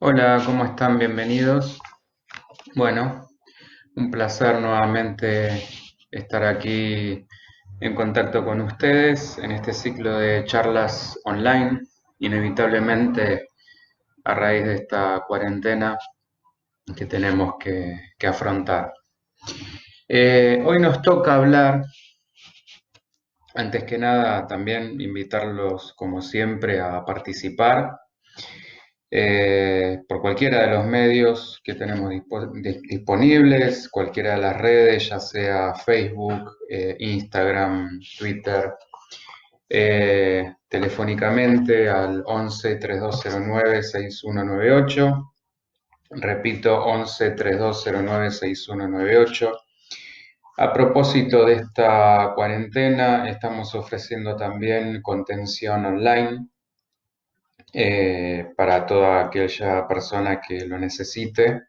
Hola, ¿cómo están? Bienvenidos. Bueno, un placer nuevamente estar aquí en contacto con ustedes en este ciclo de charlas online, inevitablemente a raíz de esta cuarentena que tenemos que afrontar. Hoy nos toca hablar, antes que nada, también invitarlos, como siempre, a participar por cualquiera de los medios que tenemos disponibles, cualquiera de las redes, ya sea Facebook, Instagram, Twitter, telefónicamente al 11 3209 6198. Repito, 11 3209 6198. A propósito de esta cuarentena, estamos ofreciendo también contención online para toda aquella persona que lo necesite,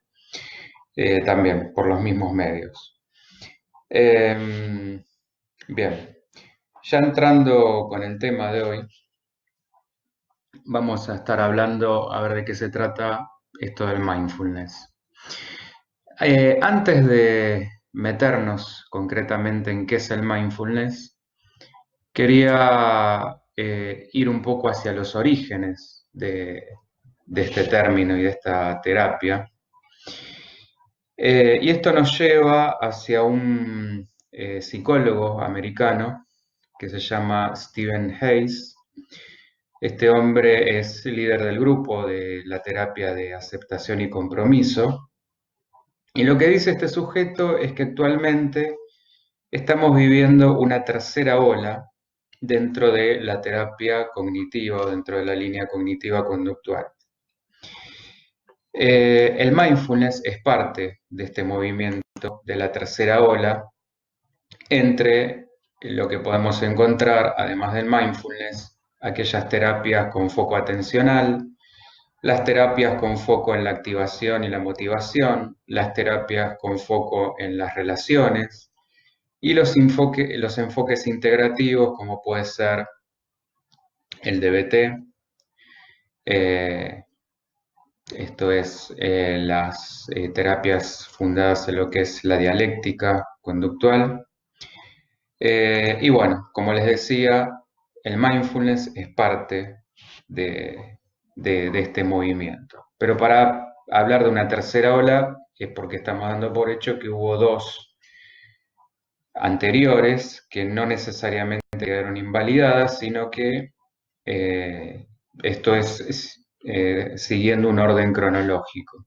también por los mismos medios. Bien, ya entrando con el tema de hoy, vamos a estar hablando a ver de qué se trata esto del mindfulness. Antes de meternos concretamente en qué es el mindfulness, quería ir un poco hacia los orígenes de este término y de esta terapia. Y esto nos lleva hacia un psicólogo americano que se llama Stephen Hayes. Este hombre es líder del grupo de la terapia de aceptación y compromiso. Y lo que dice este sujeto es que actualmente estamos viviendo una tercera ola dentro de la terapia cognitiva o dentro de la línea cognitiva conductual. El mindfulness es parte de este movimiento de la tercera ola entre lo que podemos encontrar, además del mindfulness, aquellas terapias con foco atencional, las terapias con foco en la activación y la motivación, las terapias con foco en las relaciones y los enfoques integrativos como puede ser el DBT, eh, esto es las terapias fundadas en lo que es la dialéctica conductual. Y bueno, como les decía, el mindfulness es parte de este movimiento. Pero para hablar de una tercera ola es porque estamos dando por hecho que hubo dos anteriores que no necesariamente quedaron invalidadas, sino que eh, esto es siguiendo un orden cronológico.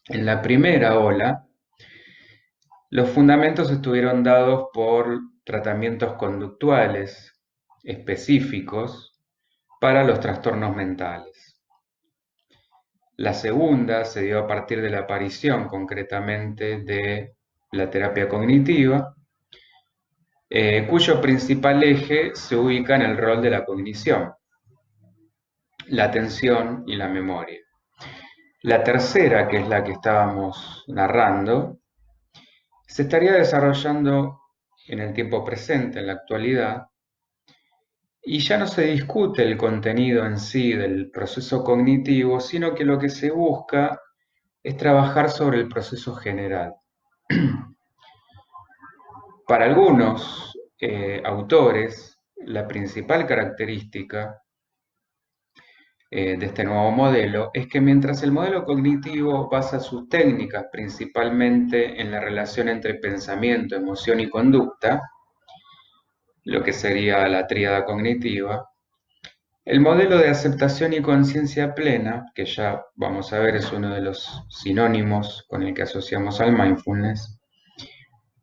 En la primera ola, los fundamentos estuvieron dados por tratamientos conductuales específicos para los trastornos mentales. La segunda se dio a partir de la aparición concretamente de la terapia cognitiva, cuyo principal eje se ubica en el rol de la cognición, la atención y la memoria. La tercera, que es la que estábamos narrando, se estaría desarrollando en el tiempo presente, en la actualidad, y ya no se discute el contenido en sí del proceso cognitivo, sino que lo que se busca es trabajar sobre el proceso general. Para algunos autores, la principal característica de este nuevo modelo es que mientras el modelo cognitivo basa sus técnicas principalmente en la relación entre pensamiento, emoción y conducta, lo que sería la tríada cognitiva, el modelo de aceptación y conciencia plena, que ya vamos a ver es uno de los sinónimos con el que asociamos al mindfulness,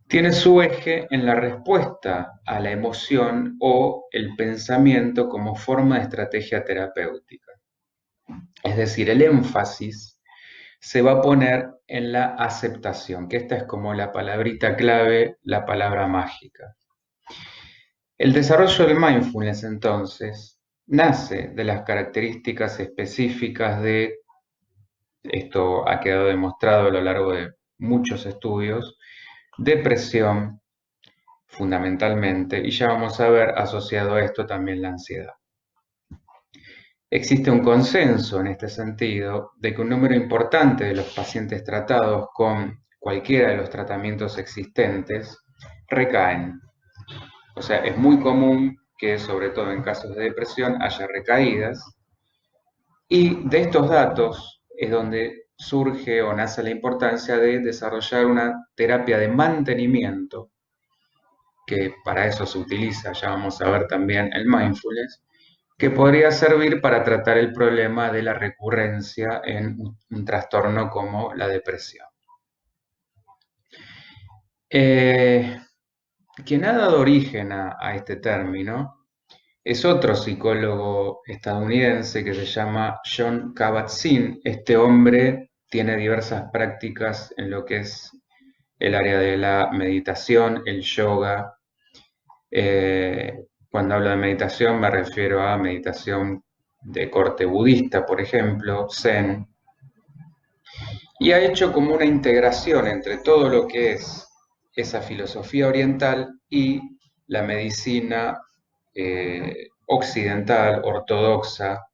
tiene su eje en la respuesta a la emoción o el pensamiento como forma de estrategia terapéutica. Es decir, el énfasis se va a poner en la aceptación, que esta es como la palabrita clave, la palabra mágica. El desarrollo del mindfulness, entonces, nace de las características específicas de, esto ha quedado demostrado a lo largo de muchos estudios, depresión fundamentalmente, y ya vamos a ver asociado a esto también la ansiedad. Existe un consenso en este sentido de que un número importante de los pacientes tratados con cualquiera de los tratamientos existentes recaen. O sea, es muy común que, sobre todo en casos de depresión, haya recaídas. Y de estos datos es donde surge o nace la importancia de desarrollar una terapia de mantenimiento, que para eso se utiliza, ya vamos a ver también el mindfulness, que podría servir para tratar el problema de la recurrencia en un trastorno como la depresión. Eh, Quien ha dado origen a este término es otro psicólogo estadounidense que se llama John Kabat-Zinn. Este hombre tiene diversas prácticas en lo que es el área de la meditación, el yoga. Cuando hablo de meditación me refiero a meditación de corte budista, por ejemplo, Zen, y ha hecho como una integración entre todo lo que es esa filosofía oriental y la medicina occidental, ortodoxa,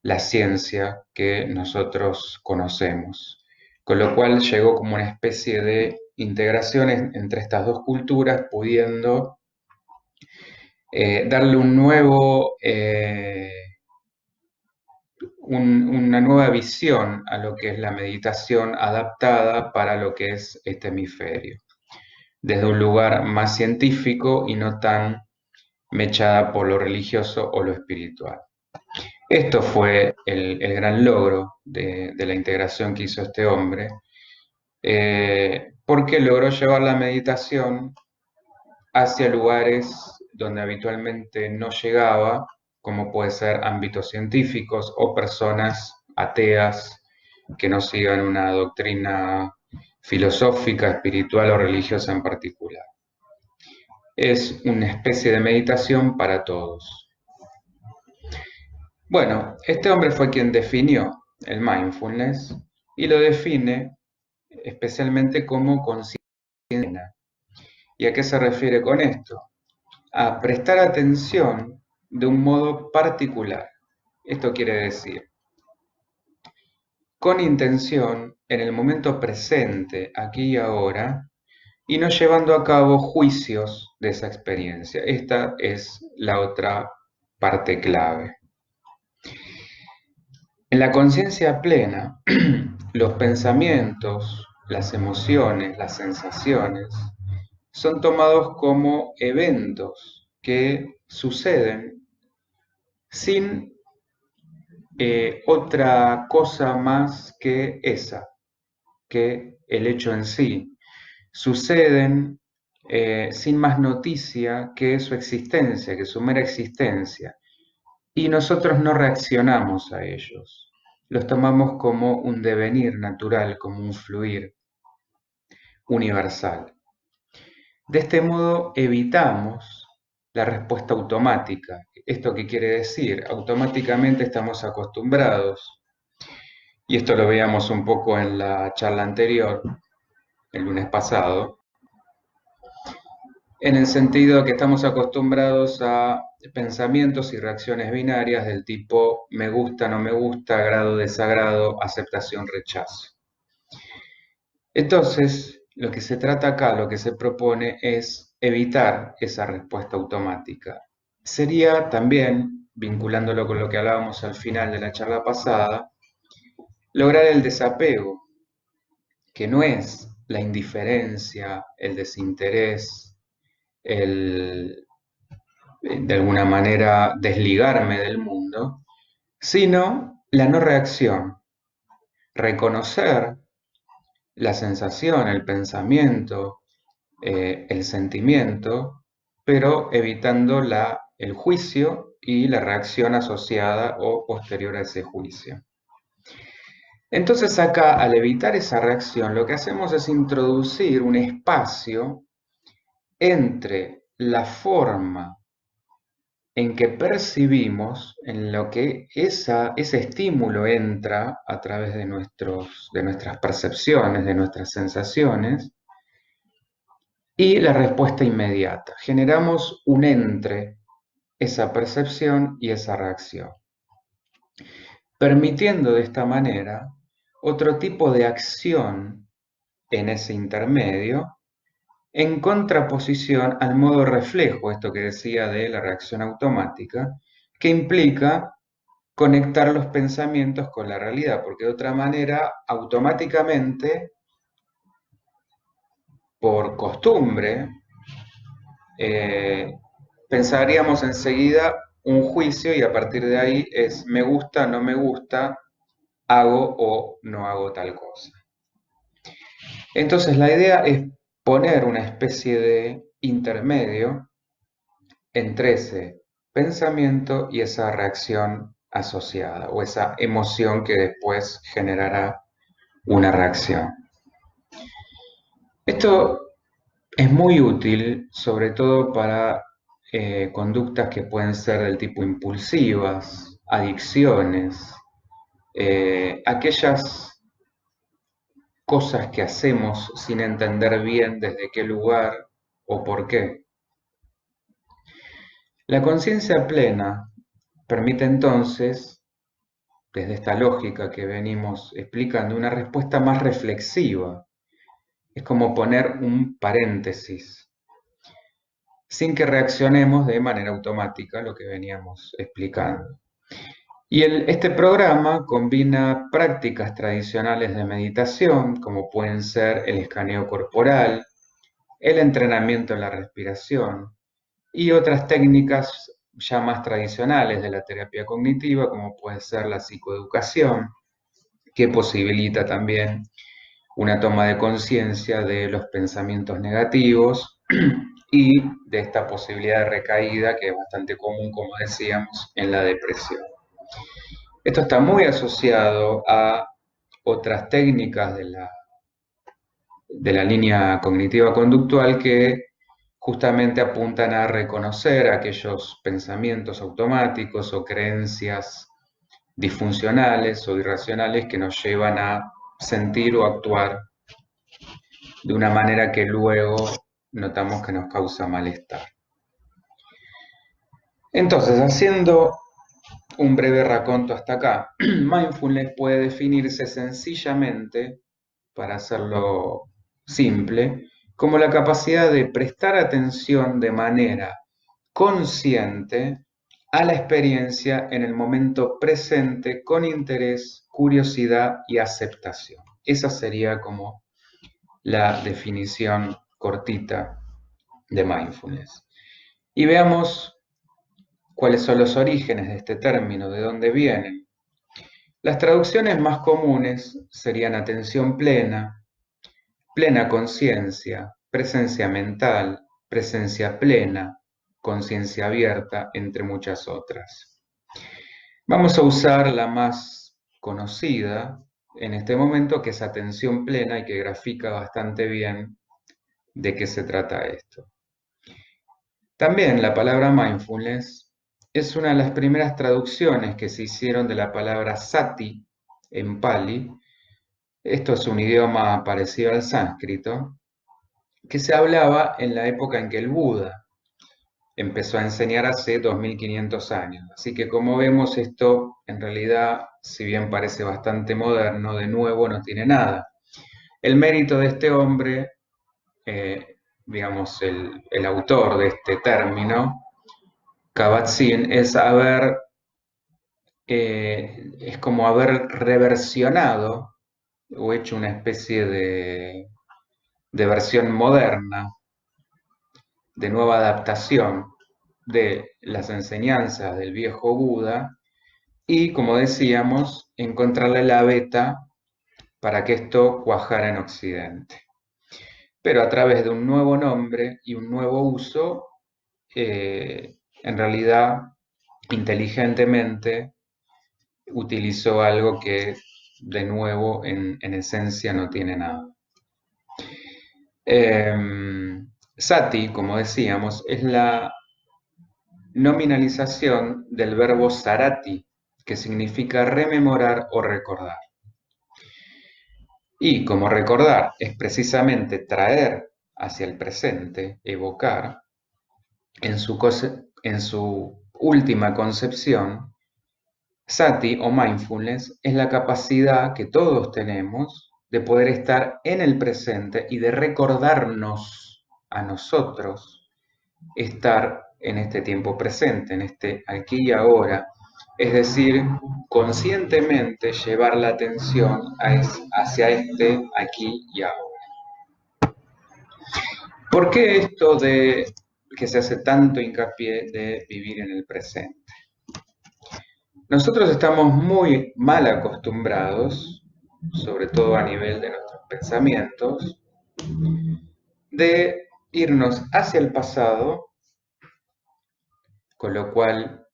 la ciencia que nosotros conocemos. Con lo cual llegó como una especie de integración entre estas dos culturas, pudiendo darle una nueva visión a lo que es la meditación adaptada para lo que es este hemisferio, desde un lugar más científico y no tan mechada por lo religioso o lo espiritual. Esto fue el gran logro de la integración que hizo este hombre, porque logró llevar la meditación hacia lugares donde habitualmente no llegaba, como puede ser ámbitos científicos o personas ateas que no sigan una doctrina filosófica, espiritual o religiosa en particular. Es una especie de meditación para todos. Bueno, este hombre fue quien definió el mindfulness y lo define especialmente como conciencia. ¿Y a qué se refiere con esto? A prestar atención de un modo particular. Esto quiere decir, con intención, en el momento presente, aquí y ahora, y no llevando a cabo juicios de esa experiencia. Esta es la otra parte clave. En la conciencia plena, los pensamientos, las emociones, las sensaciones, son tomados como eventos que suceden sin otra cosa más que esa, que el hecho en sí. Suceden sin más noticia que su existencia, que su mera existencia. Y nosotros no reaccionamos a ellos. Los tomamos como un devenir natural, como un fluir universal. De este modo evitamos la respuesta automática. ¿Esto qué quiere decir? Automáticamente estamos acostumbrados, y esto lo veíamos un poco en la charla anterior, el lunes pasado, en el sentido de que estamos acostumbrados a pensamientos y reacciones binarias del tipo me gusta, no me gusta, agrado, desagrado, aceptación, rechazo. Entonces, lo que se trata acá, lo que se propone es evitar esa respuesta automática. Sería también, vinculándolo con lo que hablábamos al final de la charla pasada, lograr el desapego, que no es la indiferencia, el desinterés, el de alguna manera desligarme del mundo, sino la no reacción, reconocer la sensación, el pensamiento, el sentimiento, pero evitando el juicio y la reacción asociada o posterior a ese juicio. Entonces acá, al evitar esa reacción, lo que hacemos es introducir un espacio entre la forma en que percibimos, en lo que ese estímulo entra a través de nuestras percepciones, de nuestras sensaciones, y la respuesta inmediata. Generamos un entre esa percepción y esa reacción. permitiendo de esta manera otro tipo de acción en ese intermedio, en contraposición al modo reflejo, esto que decía de la reacción automática, que implica conectar los pensamientos con la realidad, porque de otra manera, automáticamente, por costumbre, eh, pensaríamos enseguida un juicio y a partir de ahí es me gusta, no me gusta, hago o no hago tal cosa. Entonces la idea es poner una especie de intermedio entre ese pensamiento y esa reacción asociada o esa emoción que después generará una reacción. Esto es muy útil, sobre todo para conductas que pueden ser del tipo impulsivas, adicciones, aquellas cosas que hacemos sin entender bien desde qué lugar o por qué. La conciencia plena permite entonces, desde esta lógica que venimos explicando, una respuesta más reflexiva. Es como poner un paréntesis, sin que reaccionemos de manera automática, lo que veníamos explicando. Y este programa combina prácticas tradicionales de meditación, como pueden ser el escaneo corporal, el entrenamiento en la respiración y otras técnicas ya más tradicionales de la terapia cognitiva, como puede ser la psicoeducación, que posibilita también una toma de conciencia de los pensamientos negativos y de esta posibilidad de recaída que es bastante común, como decíamos, en la depresión. Esto está muy asociado a otras técnicas de la línea cognitiva conductual que justamente apuntan a reconocer aquellos pensamientos automáticos o creencias disfuncionales o irracionales que nos llevan a sentir o actuar de una manera que luego notamos que nos causa malestar. Entonces, haciendo un breve raconto hasta acá, mindfulness puede definirse sencillamente, para hacerlo simple, como la capacidad de prestar atención de manera consciente a la experiencia en el momento presente con interés, curiosidad y aceptación. Esa sería como la definición cortita de mindfulness. Y veamos cuáles son los orígenes de este término, de dónde vienen. Las traducciones más comunes serían atención plena, plena conciencia, presencia mental, presencia plena, conciencia abierta, entre muchas otras. Vamos a usar la más conocida en este momento, que es atención plena y que grafica bastante bien de qué se trata esto. También la palabra mindfulness es una de las primeras traducciones que se hicieron de la palabra sati en Pali. Esto es un idioma parecido al sánscrito, que se hablaba en la época en que el Buda empezó a enseñar hace 2500 años. Así que como vemos, esto en realidad, si bien parece bastante moderno, de nuevo no tiene nada. El mérito de este hombre, digamos, el autor de este término, Kabat-Zinn, es como haber reversionado o hecho una especie de versión moderna, de nueva adaptación de las enseñanzas del viejo Buda y, como decíamos, encontrarle la beta para que esto cuajara en Occidente. Pero a través de un nuevo nombre y un nuevo uso, en realidad, inteligentemente, utilizó algo que, de nuevo, en esencia no tiene nada. Sati, como decíamos, es la nominalización del verbo sarati, que significa rememorar o recordar. Y como recordar es precisamente traer hacia el presente, evocar, en su última concepción, Sati o mindfulness es la capacidad que todos tenemos de poder estar en el presente y de recordarnos a nosotros estar en este tiempo presente, en este aquí y ahora. Es decir, conscientemente llevar la atención hacia este aquí y ahora. ¿Por qué esto de que se hace tanto hincapié de vivir en el presente? Nosotros estamos muy mal acostumbrados, sobre todo a nivel de nuestros pensamientos, de irnos hacia el pasado, con lo cual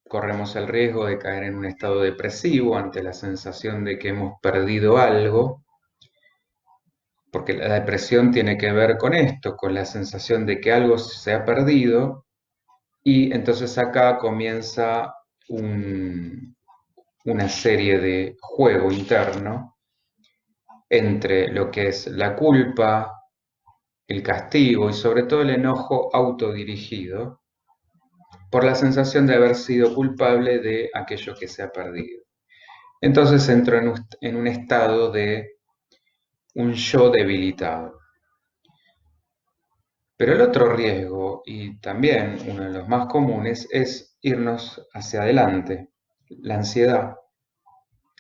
corremos el riesgo de caer en un estado depresivo ante la sensación de que hemos perdido algo, porque la depresión tiene que ver con esto, con la sensación de que algo se ha perdido, y entonces acá comienza una serie de juego interno entre lo que es la culpa, el castigo y sobre todo el enojo autodirigido por la sensación de haber sido culpable de aquello que se ha perdido. Entonces entro en un estado de un yo debilitado. Pero el otro riesgo, y también uno de los más comunes, es irnos hacia adelante. La ansiedad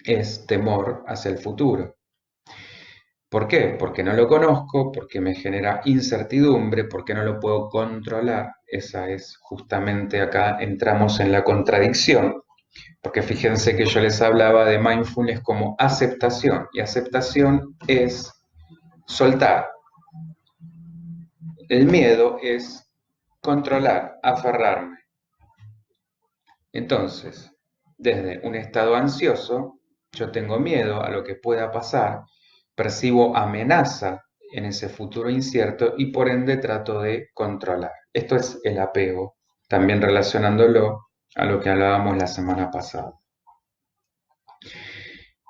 es temor hacia el futuro. ¿Por qué? Porque no lo conozco, porque me genera incertidumbre, porque no lo puedo controlar. Esa es justamente acá entramos en la contradicción, porque fíjense que yo les hablaba de mindfulness como aceptación, y aceptación es soltar. El miedo es controlar, aferrarme. Entonces, desde un estado ansioso, yo tengo miedo a lo que pueda pasar, percibo amenaza en ese futuro incierto y por ende trato de controlar. Esto es el apego, también relacionándolo a lo que hablábamos la semana pasada.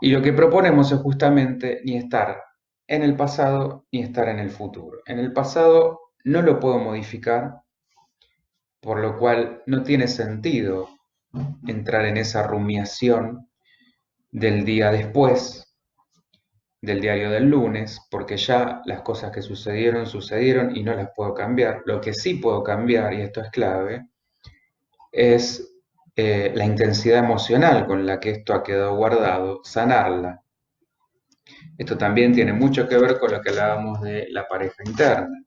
Y lo que proponemos es justamente ni estar en el pasado ni estar en el futuro. En el pasado no lo puedo modificar, por lo cual no tiene sentido entrar en esa rumiación del día después, del diario del lunes, porque ya las cosas que sucedieron y no las puedo cambiar. Lo que sí puedo cambiar, y esto es clave, es la intensidad emocional con la que esto ha quedado guardado, sanarla. Esto también tiene mucho que ver con lo que hablábamos de la pareja interna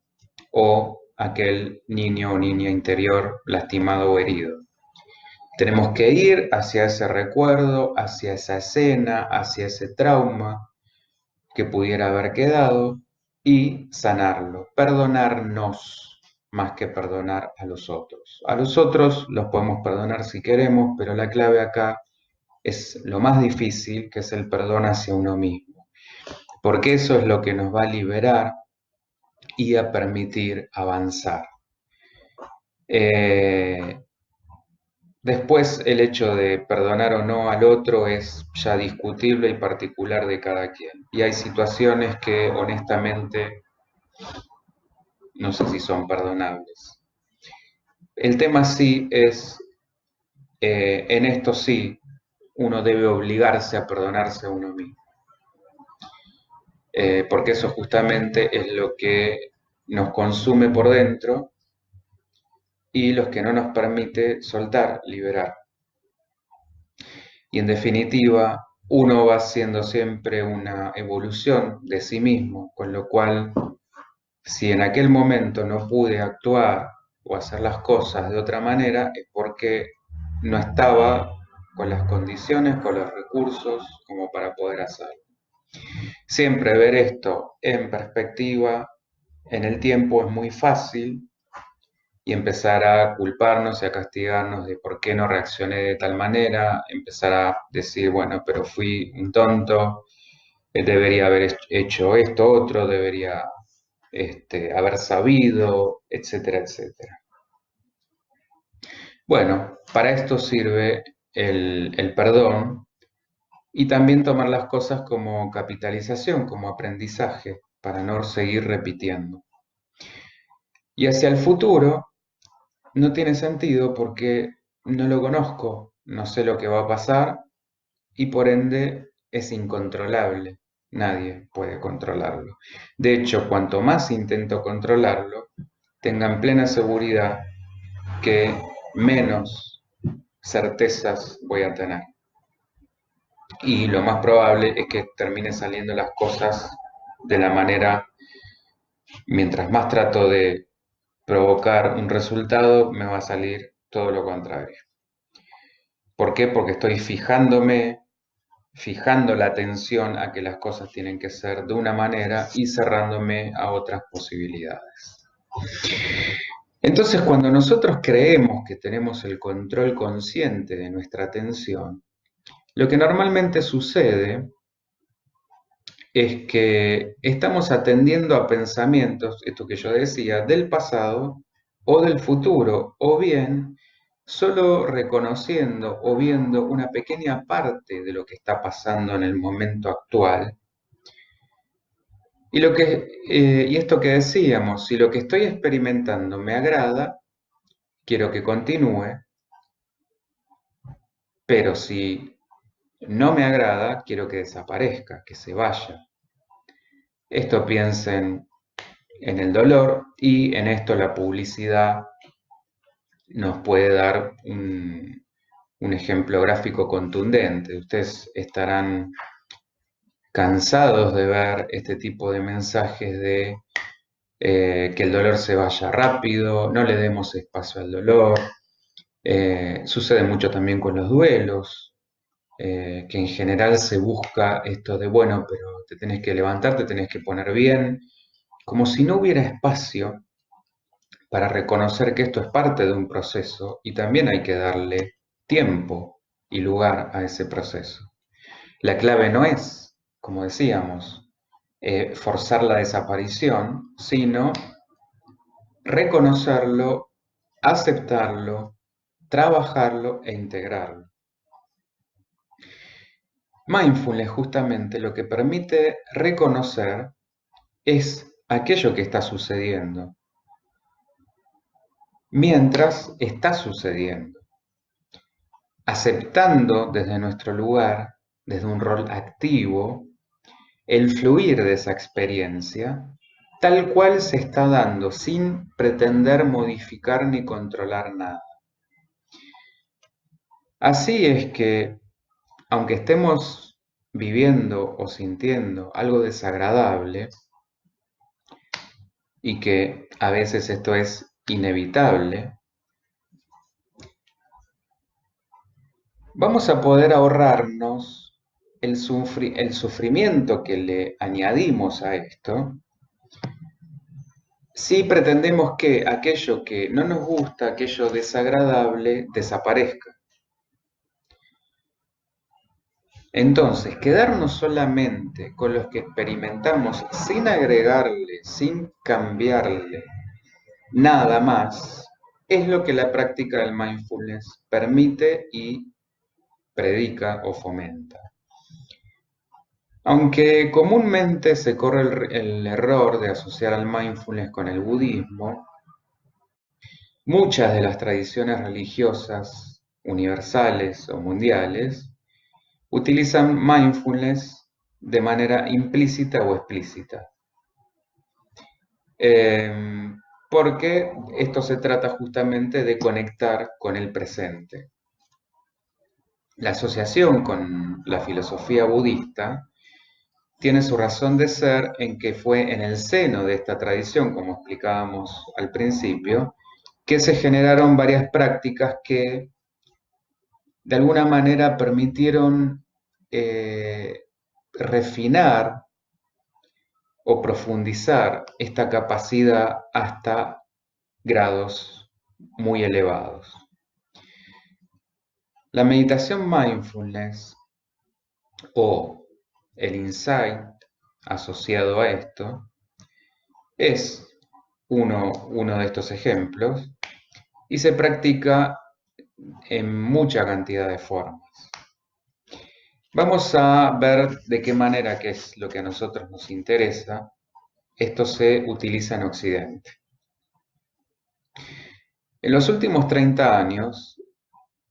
o aquel niño o niña interior lastimado o herido. Tenemos que ir hacia ese recuerdo, hacia esa escena, hacia ese trauma que pudiera haber quedado y sanarlo, perdonarnos más que perdonar a los otros. A los otros los podemos perdonar si queremos, pero la clave acá es lo más difícil, que es el perdón hacia uno mismo, porque eso es lo que nos va a liberar y a permitir avanzar. Después el hecho de perdonar o no al otro es ya discutible y particular de cada quien. Y hay situaciones que honestamente no sé si son perdonables. El tema sí es, en esto sí, uno debe obligarse a perdonarse a uno mismo. Porque eso justamente es lo que nos consume por dentro y los que no nos permite soltar, liberar. Y en definitiva, uno va haciendo siempre una evolución de sí mismo, con lo cual, si en aquel momento no pude actuar o hacer las cosas de otra manera, es porque no estaba con las condiciones, con los recursos como para poder hacerlo. Siempre ver esto en perspectiva, en el tiempo, es muy fácil y empezar a culparnos y a castigarnos de por qué no reaccioné de tal manera, empezar a decir, bueno, pero fui un tonto, debería haber hecho esto, otro, debería haber sabido, etcétera, etcétera. Bueno, para esto sirve el perdón y también tomar las cosas como capitalización, como aprendizaje, para no seguir repitiendo. Y hacia el futuro no tiene sentido porque no lo conozco, no sé lo que va a pasar y por ende es incontrolable. Nadie puede controlarlo. De hecho, cuanto más intento controlarlo, tengan plena seguridad que menos certezas voy a tener. Y lo más probable es que terminen saliendo las cosas de la manera, mientras más trato de provocar un resultado, me va a salir todo lo contrario. ¿Por qué? Porque estoy fijando la atención a que las cosas tienen que ser de una manera y cerrándome a otras posibilidades. Entonces, cuando nosotros creemos que tenemos el control consciente de nuestra atención, lo que normalmente sucede es que estamos atendiendo a pensamientos, esto que yo decía, del pasado o del futuro, o bien solo reconociendo o viendo una pequeña parte de lo que está pasando en el momento actual. Y esto que decíamos, si lo que estoy experimentando me agrada, quiero que continúe, pero si no me agrada, quiero que desaparezca, que se vaya. Esto piensen en el dolor y en esto la publicidad nos puede dar un ejemplo gráfico contundente. Ustedes estarán cansados de ver este tipo de mensajes de que el dolor se vaya rápido, no le demos espacio al dolor. Sucede mucho también con los duelos, que en general se busca esto de, bueno, pero te tenés que levantar, te tenés que poner bien, como si no hubiera espacio para reconocer que esto es parte de un proceso y también hay que darle tiempo y lugar a ese proceso. La clave no es, como decíamos, forzar la desaparición, sino reconocerlo, aceptarlo, trabajarlo e integrarlo. Mindfulness justamente lo que permite reconocer es aquello que está sucediendo mientras está sucediendo, aceptando desde nuestro lugar, desde un rol activo, el fluir de esa experiencia tal cual se está dando, sin pretender modificar ni controlar nada. Así es que, aunque estemos viviendo o sintiendo algo desagradable, y que a veces esto es inevitable, vamos a poder ahorrarnos el sufrimiento que le añadimos a esto si pretendemos que aquello que no nos gusta, aquello desagradable, desaparezca. Entonces, quedarnos solamente con los que experimentamos sin agregarle, sin cambiarle nada más, es lo que la práctica del mindfulness permite y predica o fomenta. Aunque comúnmente se corre el error de asociar al mindfulness con el budismo, muchas de las tradiciones religiosas universales o mundiales utilizan mindfulness de manera implícita o explícita. Porque esto se trata justamente de conectar con el presente. La asociación con la filosofía budista tiene su razón de ser en que fue en el seno de esta tradición, como explicábamos al principio, que se generaron varias prácticas que de alguna manera permitieron refinar o profundizar esta capacidad hasta grados muy elevados. La meditación mindfulness o el insight asociado a esto es uno de estos ejemplos y se practica en mucha cantidad de formas. Vamos a ver de qué manera, que es lo que a nosotros nos interesa, esto se utiliza en Occidente. En los últimos 30 años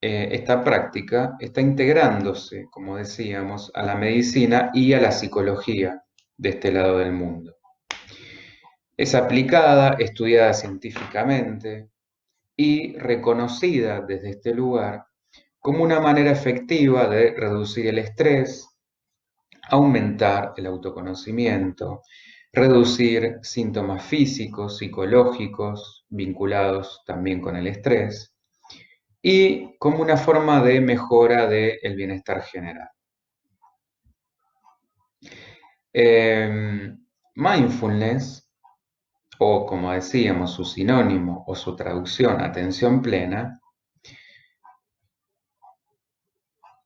esta práctica está integrándose, como decíamos, a la medicina y a la psicología de este lado del mundo. Es aplicada, estudiada científicamente y reconocida desde este lugar como una manera efectiva de reducir el estrés, aumentar el autoconocimiento, reducir síntomas físicos, psicológicos, vinculados también con el estrés, y como una forma de mejora del bienestar general. Mindfulness, o como decíamos, su sinónimo o su traducción, atención plena,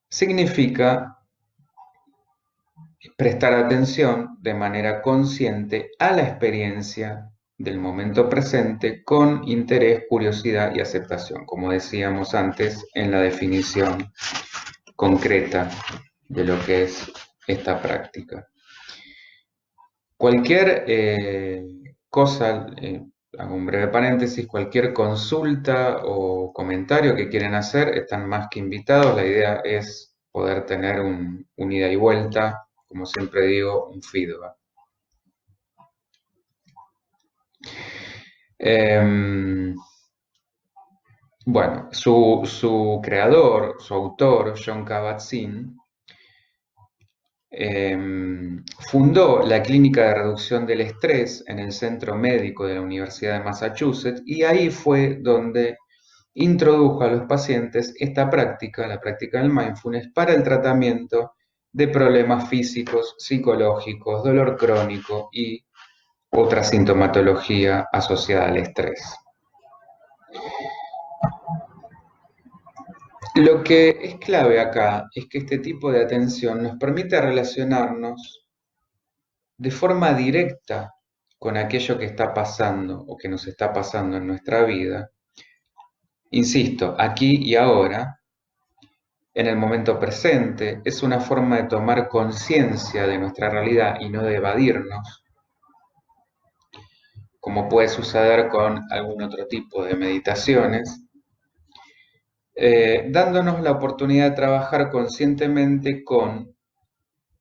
significa prestar atención de manera consciente a la experiencia del momento presente con interés, curiosidad y aceptación, como decíamos antes en la definición concreta de lo que es esta práctica. Cualquier cosa, hago un breve paréntesis, cualquier consulta o comentario que quieran hacer, están más que invitados. La idea es poder tener un ida y vuelta, como siempre digo, un feedback. Bueno, su creador, su autor, Jon Kabat-Zinn, fundó la Clínica de Reducción del Estrés en el Centro Médico de la Universidad de Massachusetts, y ahí fue donde introdujo a los pacientes esta práctica, la práctica del mindfulness, para el tratamiento de problemas físicos, psicológicos, dolor crónico y otra sintomatología asociada al estrés. Lo que es clave acá es que este tipo de atención nos permite relacionarnos de forma directa con aquello que está pasando o que nos está pasando en nuestra vida, insisto, aquí y ahora, en el momento presente. Es una forma de tomar conciencia de nuestra realidad y no de evadirnos, como puede suceder con algún otro tipo de meditaciones, dándonos la oportunidad de trabajar conscientemente con,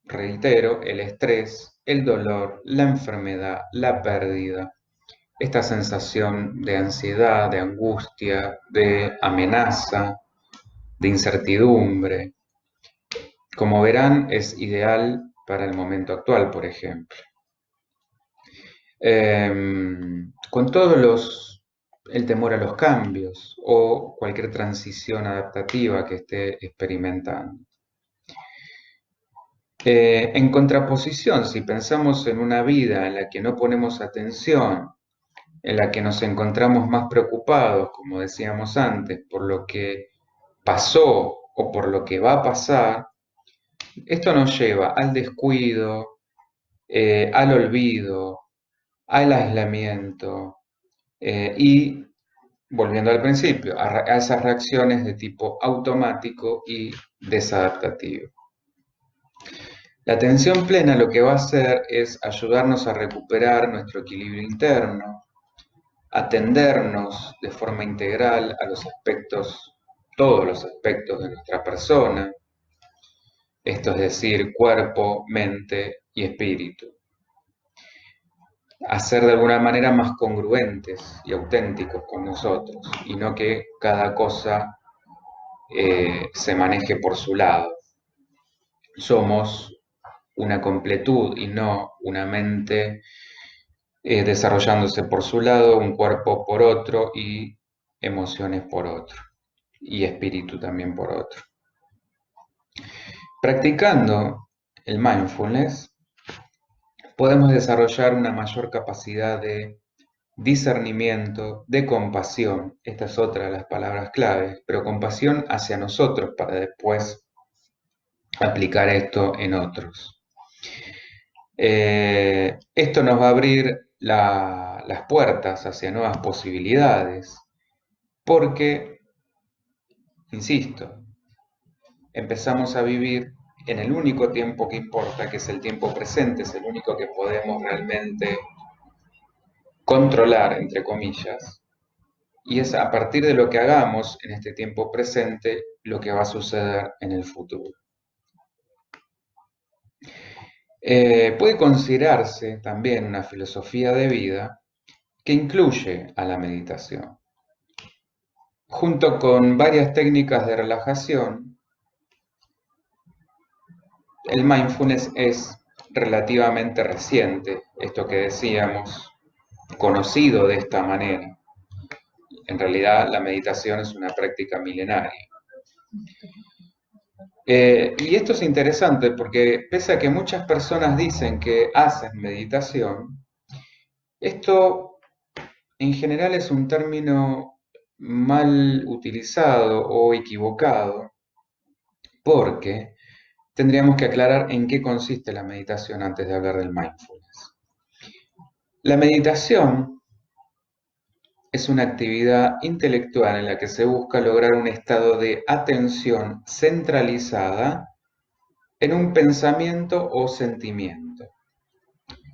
reitero, el estrés, el dolor, la enfermedad, la pérdida, esta sensación de ansiedad, de angustia, de amenaza, de incertidumbre. Como verán, es ideal para el momento actual, por ejemplo. Con el temor a los cambios o cualquier transición adaptativa que esté experimentando. En contraposición, si pensamos en una vida en la que no ponemos atención, en la que nos encontramos más preocupados, como decíamos antes, por lo que pasó o por lo que va a pasar, esto nos lleva al descuido, al olvido, al aislamiento y, volviendo al principio, a esas reacciones de tipo automático y desadaptativo. La atención plena lo que va a hacer es ayudarnos a recuperar nuestro equilibrio interno, atendernos de forma integral a los aspectos, todos los aspectos de nuestra persona, esto es decir, cuerpo, mente y espíritu. A ser de alguna manera más congruentes y auténticos con nosotros, y no que cada cosa se maneje por su lado. Somos una completud y no una mente desarrollándose por su lado, un cuerpo por otro y emociones por otro, y espíritu también por otro. Practicando el mindfulness, podemos desarrollar una mayor capacidad de discernimiento, de compasión. Esta es otra de las palabras claves, pero compasión hacia nosotros para después aplicar esto en otros. Esto nos va a abrir las puertas hacia nuevas posibilidades, porque, insisto, empezamos a vivir en el único tiempo que importa, que es el tiempo presente, es el único que podemos realmente controlar, entre comillas, y es a partir de lo que hagamos en este tiempo presente lo que va a suceder en el futuro. Puede considerarse también una filosofía de vida que incluye a la meditación. Junto con varias técnicas de relajación, el mindfulness es relativamente reciente, esto que decíamos, conocido de esta manera. En realidad, la meditación es una práctica milenaria. Y esto es interesante porque pese a que muchas personas dicen que hacen meditación, esto en general es un término mal utilizado o equivocado porque tendríamos que aclarar en qué consiste la meditación antes de hablar del mindfulness. La meditación es una actividad intelectual en la que se busca lograr un estado de atención centralizada en un pensamiento o sentimiento.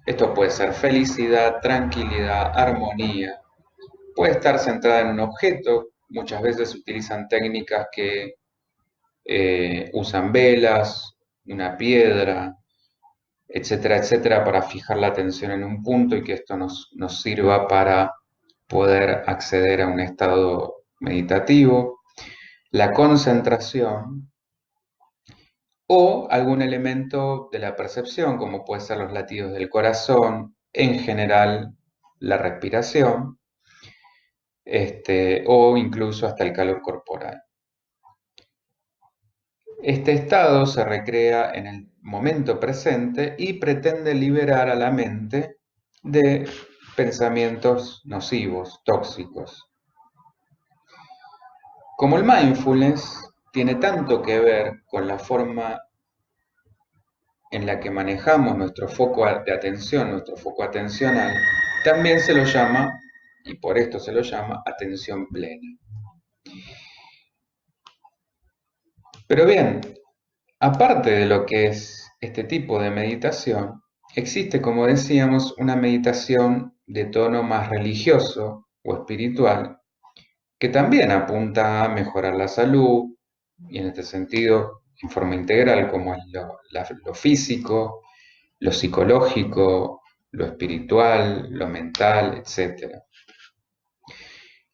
Esto puede ser felicidad, tranquilidad, armonía. Puede estar centrada en un objeto. Muchas veces se utilizan técnicas que usan velas, una piedra, etcétera, etcétera, para fijar la atención en un punto y que esto nos sirva para poder acceder a un estado meditativo. La concentración o algún elemento de la percepción, como pueden ser los latidos del corazón, en general la respiración, o incluso hasta el calor corporal. Este estado se recrea en el momento presente y pretende liberar a la mente de pensamientos nocivos, tóxicos. Como el mindfulness tiene tanto que ver con la forma en la que manejamos nuestro foco de atención, nuestro foco atencional, también se lo llama, y por esto se lo llama, atención plena. Pero bien, aparte de lo que es este tipo de meditación, existe, como decíamos, una meditación de tono más religioso o espiritual, que también apunta a mejorar la salud, y en este sentido, en forma integral, como es lo físico, lo psicológico, lo espiritual, lo mental, etc.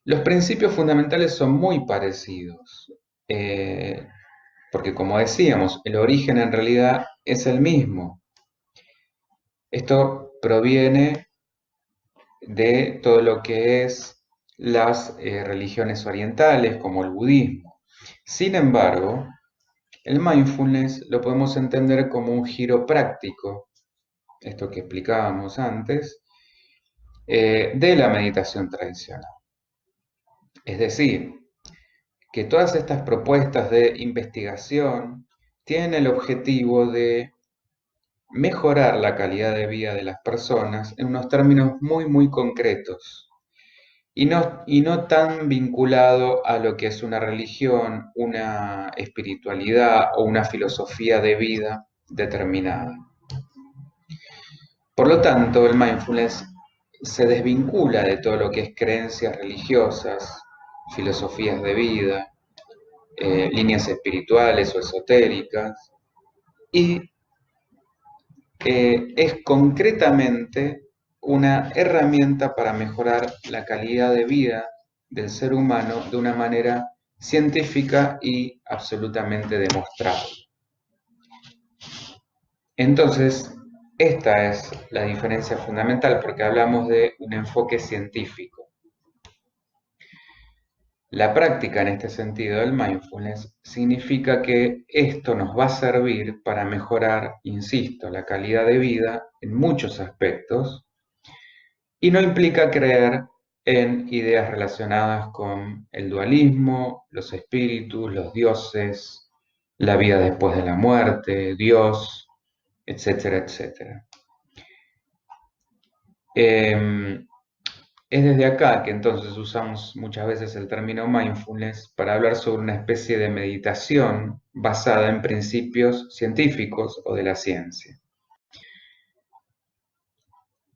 Los principios fundamentales son muy parecidos, porque como decíamos, el origen en realidad es el mismo. Esto proviene de todo lo que es las religiones orientales, como el budismo. Sin embargo, el mindfulness lo podemos entender como un giro práctico, esto que explicábamos antes, de la meditación tradicional. Es decir, que todas estas propuestas de investigación tienen el objetivo de mejorar la calidad de vida de las personas en unos términos muy, muy concretos y no tan vinculado a lo que es una religión, una espiritualidad o una filosofía de vida determinada. Por lo tanto, el mindfulness se desvincula de todo lo que es creencias religiosas, filosofías de vida, líneas espirituales o esotéricas, y es concretamente una herramienta para mejorar la calidad de vida del ser humano de una manera científica y absolutamente demostrada. Entonces, esta es la diferencia fundamental porque hablamos de un enfoque científico. La práctica en este sentido del mindfulness significa que esto nos va a servir para mejorar, insisto, la calidad de vida en muchos aspectos y no implica creer en ideas relacionadas con el dualismo, los espíritus, los dioses, la vida después de la muerte, Dios, etcétera, etcétera. Es desde acá que entonces usamos muchas veces el término mindfulness para hablar sobre una especie de meditación basada en principios científicos o de la ciencia.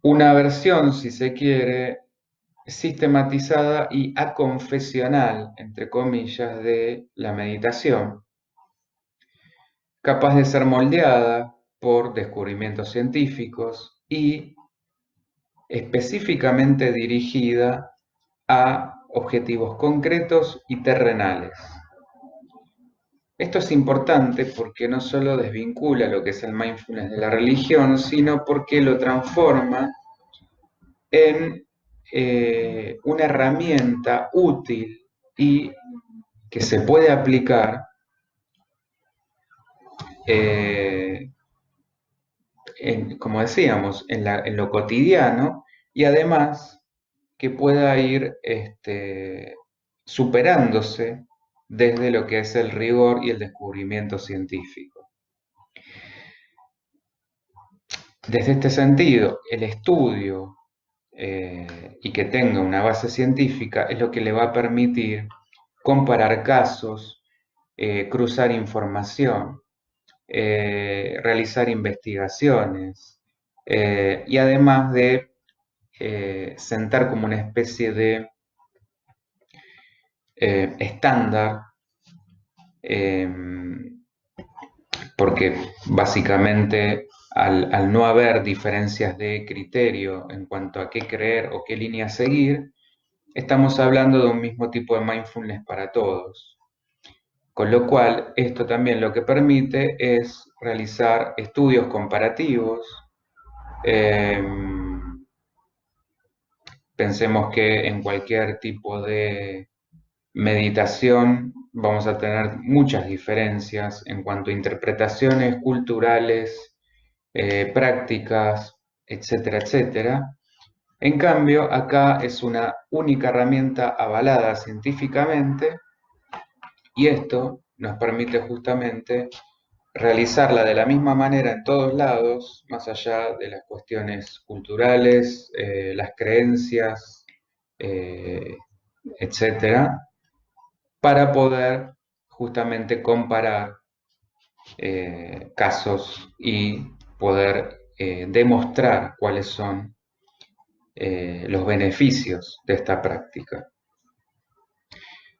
Una versión, si se quiere, sistematizada y aconfesional, entre comillas, de la meditación, capaz de ser moldeada por descubrimientos científicos y específicamente dirigida a objetivos concretos y terrenales. Esto es importante porque no solo desvincula lo que es el mindfulness de la religión, sino porque lo transforma en una herramienta útil y que se puede aplicar eh, como decíamos, en lo cotidiano y además que pueda ir superándose desde lo que es el rigor y el descubrimiento científico. Desde este sentido, el estudio y que tenga una base científica es lo que le va a permitir comparar casos, cruzar información, realizar investigaciones y además de sentar como una especie de estándar, porque básicamente al no haber diferencias de criterio en cuanto a qué creer o qué línea seguir, estamos hablando de un mismo tipo de mindfulness para todos. Con lo cual, esto también lo que permite es realizar estudios comparativos. Pensemos que en cualquier tipo de meditación vamos a tener muchas diferencias en cuanto a interpretaciones culturales, prácticas, etcétera, etcétera. En cambio, acá es una única herramienta avalada científicamente y esto nos permite justamente realizarla de la misma manera en todos lados, más allá de las cuestiones culturales, las creencias, eh, etcétera, para poder justamente comparar casos y poder demostrar cuáles son los beneficios de esta práctica.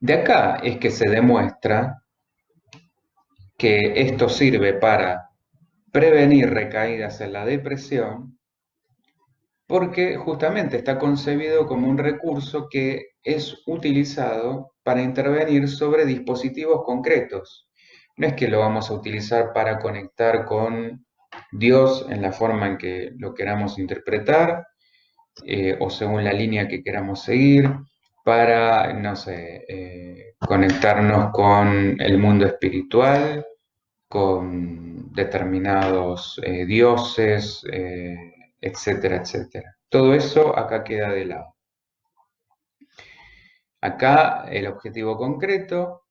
De acá es que se demuestra que esto sirve para prevenir recaídas en la depresión, porque justamente está concebido como un recurso que es utilizado para intervenir sobre dispositivos concretos. No es que lo vamos a utilizar para conectar con Dios en la forma en que lo queramos interpretar, o según la línea que queramos seguir, para, no sé, conectarnos con el mundo espiritual, con determinados dioses, etcétera, etcétera. Todo eso acá queda de lado. Acá el objetivo concreto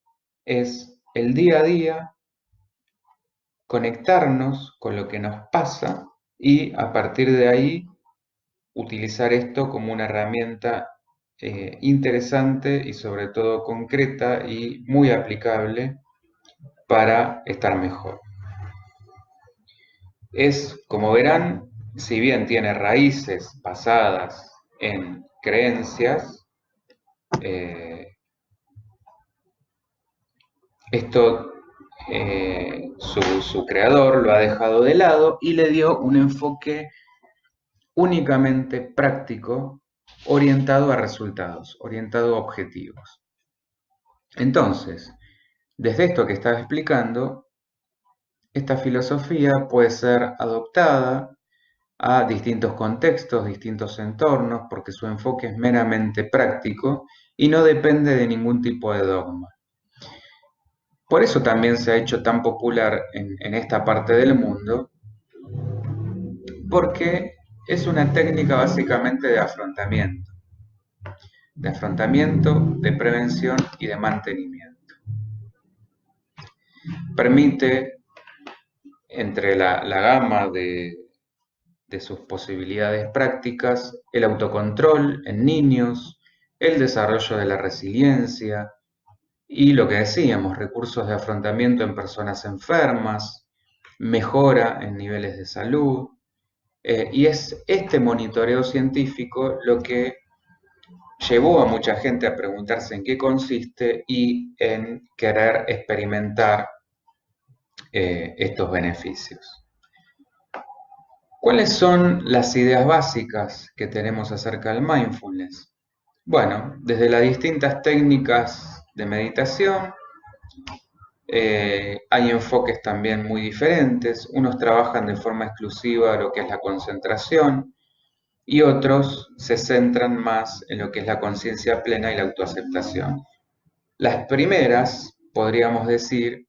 es el día a día conectarnos con lo que nos pasa y a partir de ahí utilizar esto como una herramienta interesante y sobre todo concreta y muy aplicable para estar mejor. Es, como verán, si bien tiene raíces basadas en creencias, eh, esto su creador lo ha dejado de lado y le dio un enfoque únicamente práctico, orientado a resultados, orientado a objetivos. Entonces, desde esto que estaba explicando, esta filosofía puede ser adoptada a distintos contextos, distintos entornos, porque su enfoque es meramente práctico y no depende de ningún tipo de dogma. Por eso también se ha hecho tan popular en esta parte del mundo, porque es una técnica básicamente de afrontamiento, de prevención y de mantenimiento. Permite, entre la gama de sus posibilidades prácticas, el autocontrol en niños, el desarrollo de la resiliencia y lo que decíamos, recursos de afrontamiento en personas enfermas, mejora en niveles de salud, y es este monitoreo científico lo que llevó a mucha gente a preguntarse en qué consiste y en querer experimentar estos beneficios. ¿Cuáles son las ideas básicas que tenemos acerca del mindfulness? Bueno, desde las distintas técnicas de meditación, hay enfoques también muy diferentes. Unos trabajan de forma exclusiva lo que es la concentración y otros se centran más en lo que es la conciencia plena y la autoaceptación. Las primeras, podríamos decir,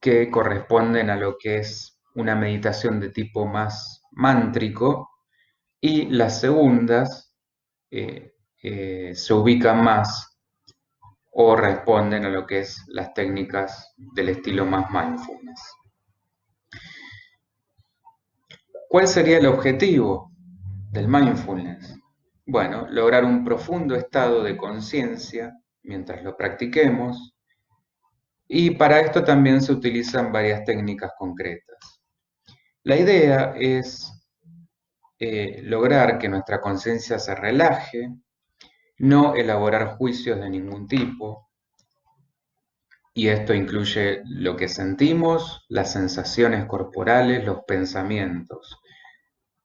que corresponden a lo que es una meditación de tipo más mántrico, y las segundas eh, se ubican más o responden a lo que es las técnicas del estilo más mindfulness. ¿Cuál sería el objetivo del mindfulness? Bueno, lograr un profundo estado de conciencia mientras lo practiquemos, y para esto también se utilizan varias técnicas concretas. La idea es lograr que nuestra conciencia se relaje, no elaborar juicios de ningún tipo, y esto incluye lo que sentimos, las sensaciones corporales, los pensamientos.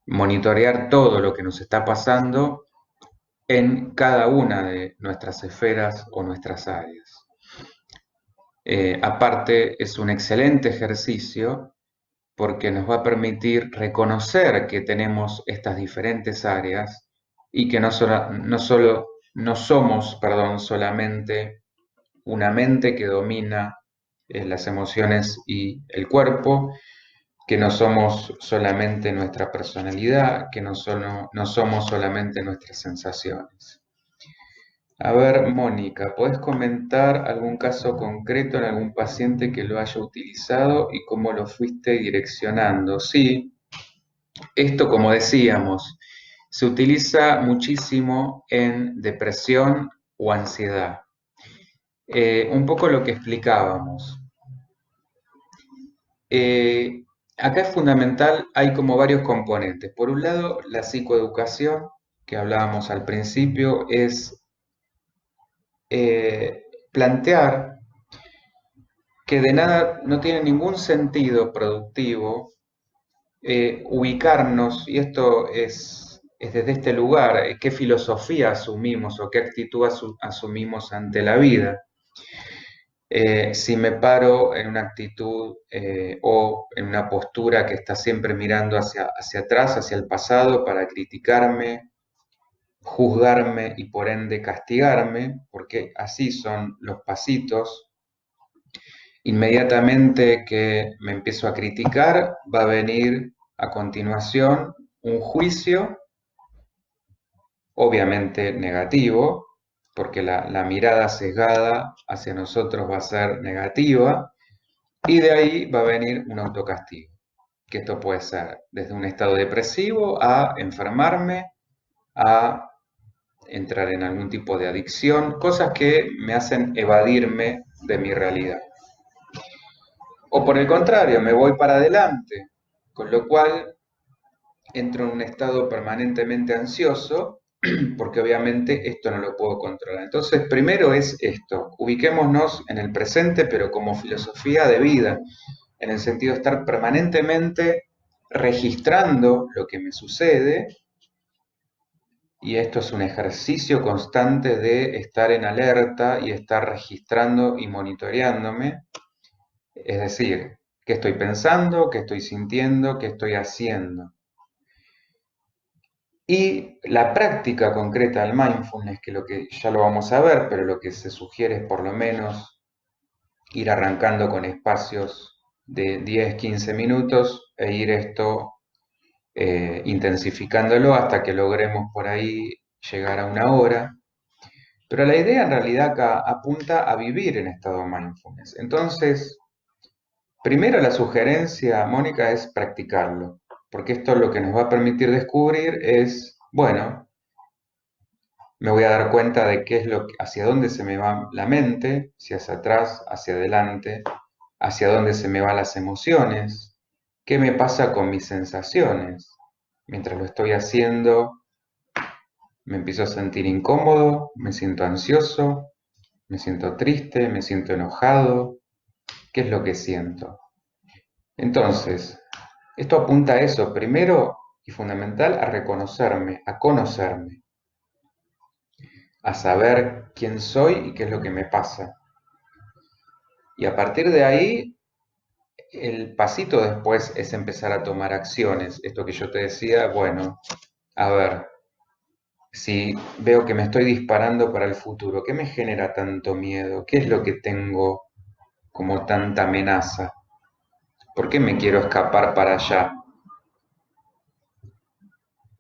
Monitorear todo lo que nos está pasando en cada una de nuestras esferas o nuestras áreas. Aparte, es un excelente ejercicio porque nos va a permitir reconocer que tenemos estas diferentes áreas y que no somos, solamente una mente que domina las emociones y el cuerpo, que no somos solamente nuestra personalidad, que no somos solamente nuestras sensaciones. A ver, Mónica, ¿podés comentar algún caso concreto en algún paciente que lo haya utilizado y cómo lo fuiste direccionando? Sí, esto, como decíamos, se utiliza muchísimo en depresión o ansiedad. Un poco lo que explicábamos. Eh, Acá es fundamental, hay como varios componentes. Por un lado, la psicoeducación, que hablábamos al principio, es plantear que de nada no tiene ningún sentido productivo ubicarnos, y esto es desde este lugar, qué filosofía asumimos o qué actitud asumimos ante la vida. Si me paro en una actitud o en una postura que está siempre mirando hacia atrás, hacia el pasado, para criticarme, juzgarme y por ende castigarme, porque así son los pasitos. Inmediatamente que me empiezo a criticar, va a venir a continuación un juicio, obviamente negativo, porque la mirada sesgada hacia nosotros va a ser negativa, y de ahí va a venir un autocastigo, que esto puede ser desde un estado depresivo a enfermarme, a entrar en algún tipo de adicción, cosas que me hacen evadirme de mi realidad. O por el contrario, me voy para adelante, con lo cual entro en un estado permanentemente ansioso, porque obviamente esto no lo puedo controlar. Entonces, primero es esto, ubiquémonos en el presente, pero como filosofía de vida, en el sentido de estar permanentemente registrando lo que me sucede, y esto es un ejercicio constante de estar en alerta y estar registrando y monitoreándome, es decir, qué estoy pensando, qué estoy sintiendo, qué estoy haciendo. Y la práctica concreta del mindfulness, que lo que ya lo vamos a ver, pero lo que se sugiere es por lo menos ir arrancando con espacios de 10-15 minutos e ir esto intensificándolo hasta que logremos por ahí llegar a una hora. Pero la idea en realidad acá apunta a vivir en estado mindfulness. Entonces, primero la sugerencia, Mónica, es practicarlo, porque esto lo que nos va a permitir descubrir es, bueno, me voy a dar cuenta de qué es hacia dónde se me va la mente, si hacia atrás, hacia adelante, hacia dónde se me van las emociones, qué me pasa con mis sensaciones. Mientras lo estoy haciendo, me empiezo a sentir incómodo, me siento ansioso, me siento triste, me siento enojado. ¿Qué es lo que siento? Entonces, esto apunta a eso, primero y fundamental, a reconocerme, a conocerme, a saber quién soy y qué es lo que me pasa. Y a partir de ahí, el pasito después es empezar a tomar acciones. Esto que yo te decía, bueno, a ver, si veo que me estoy disparando para el futuro, ¿qué me genera tanto miedo? ¿Qué es lo que tengo como tanta amenaza? ¿Por qué me quiero escapar para allá?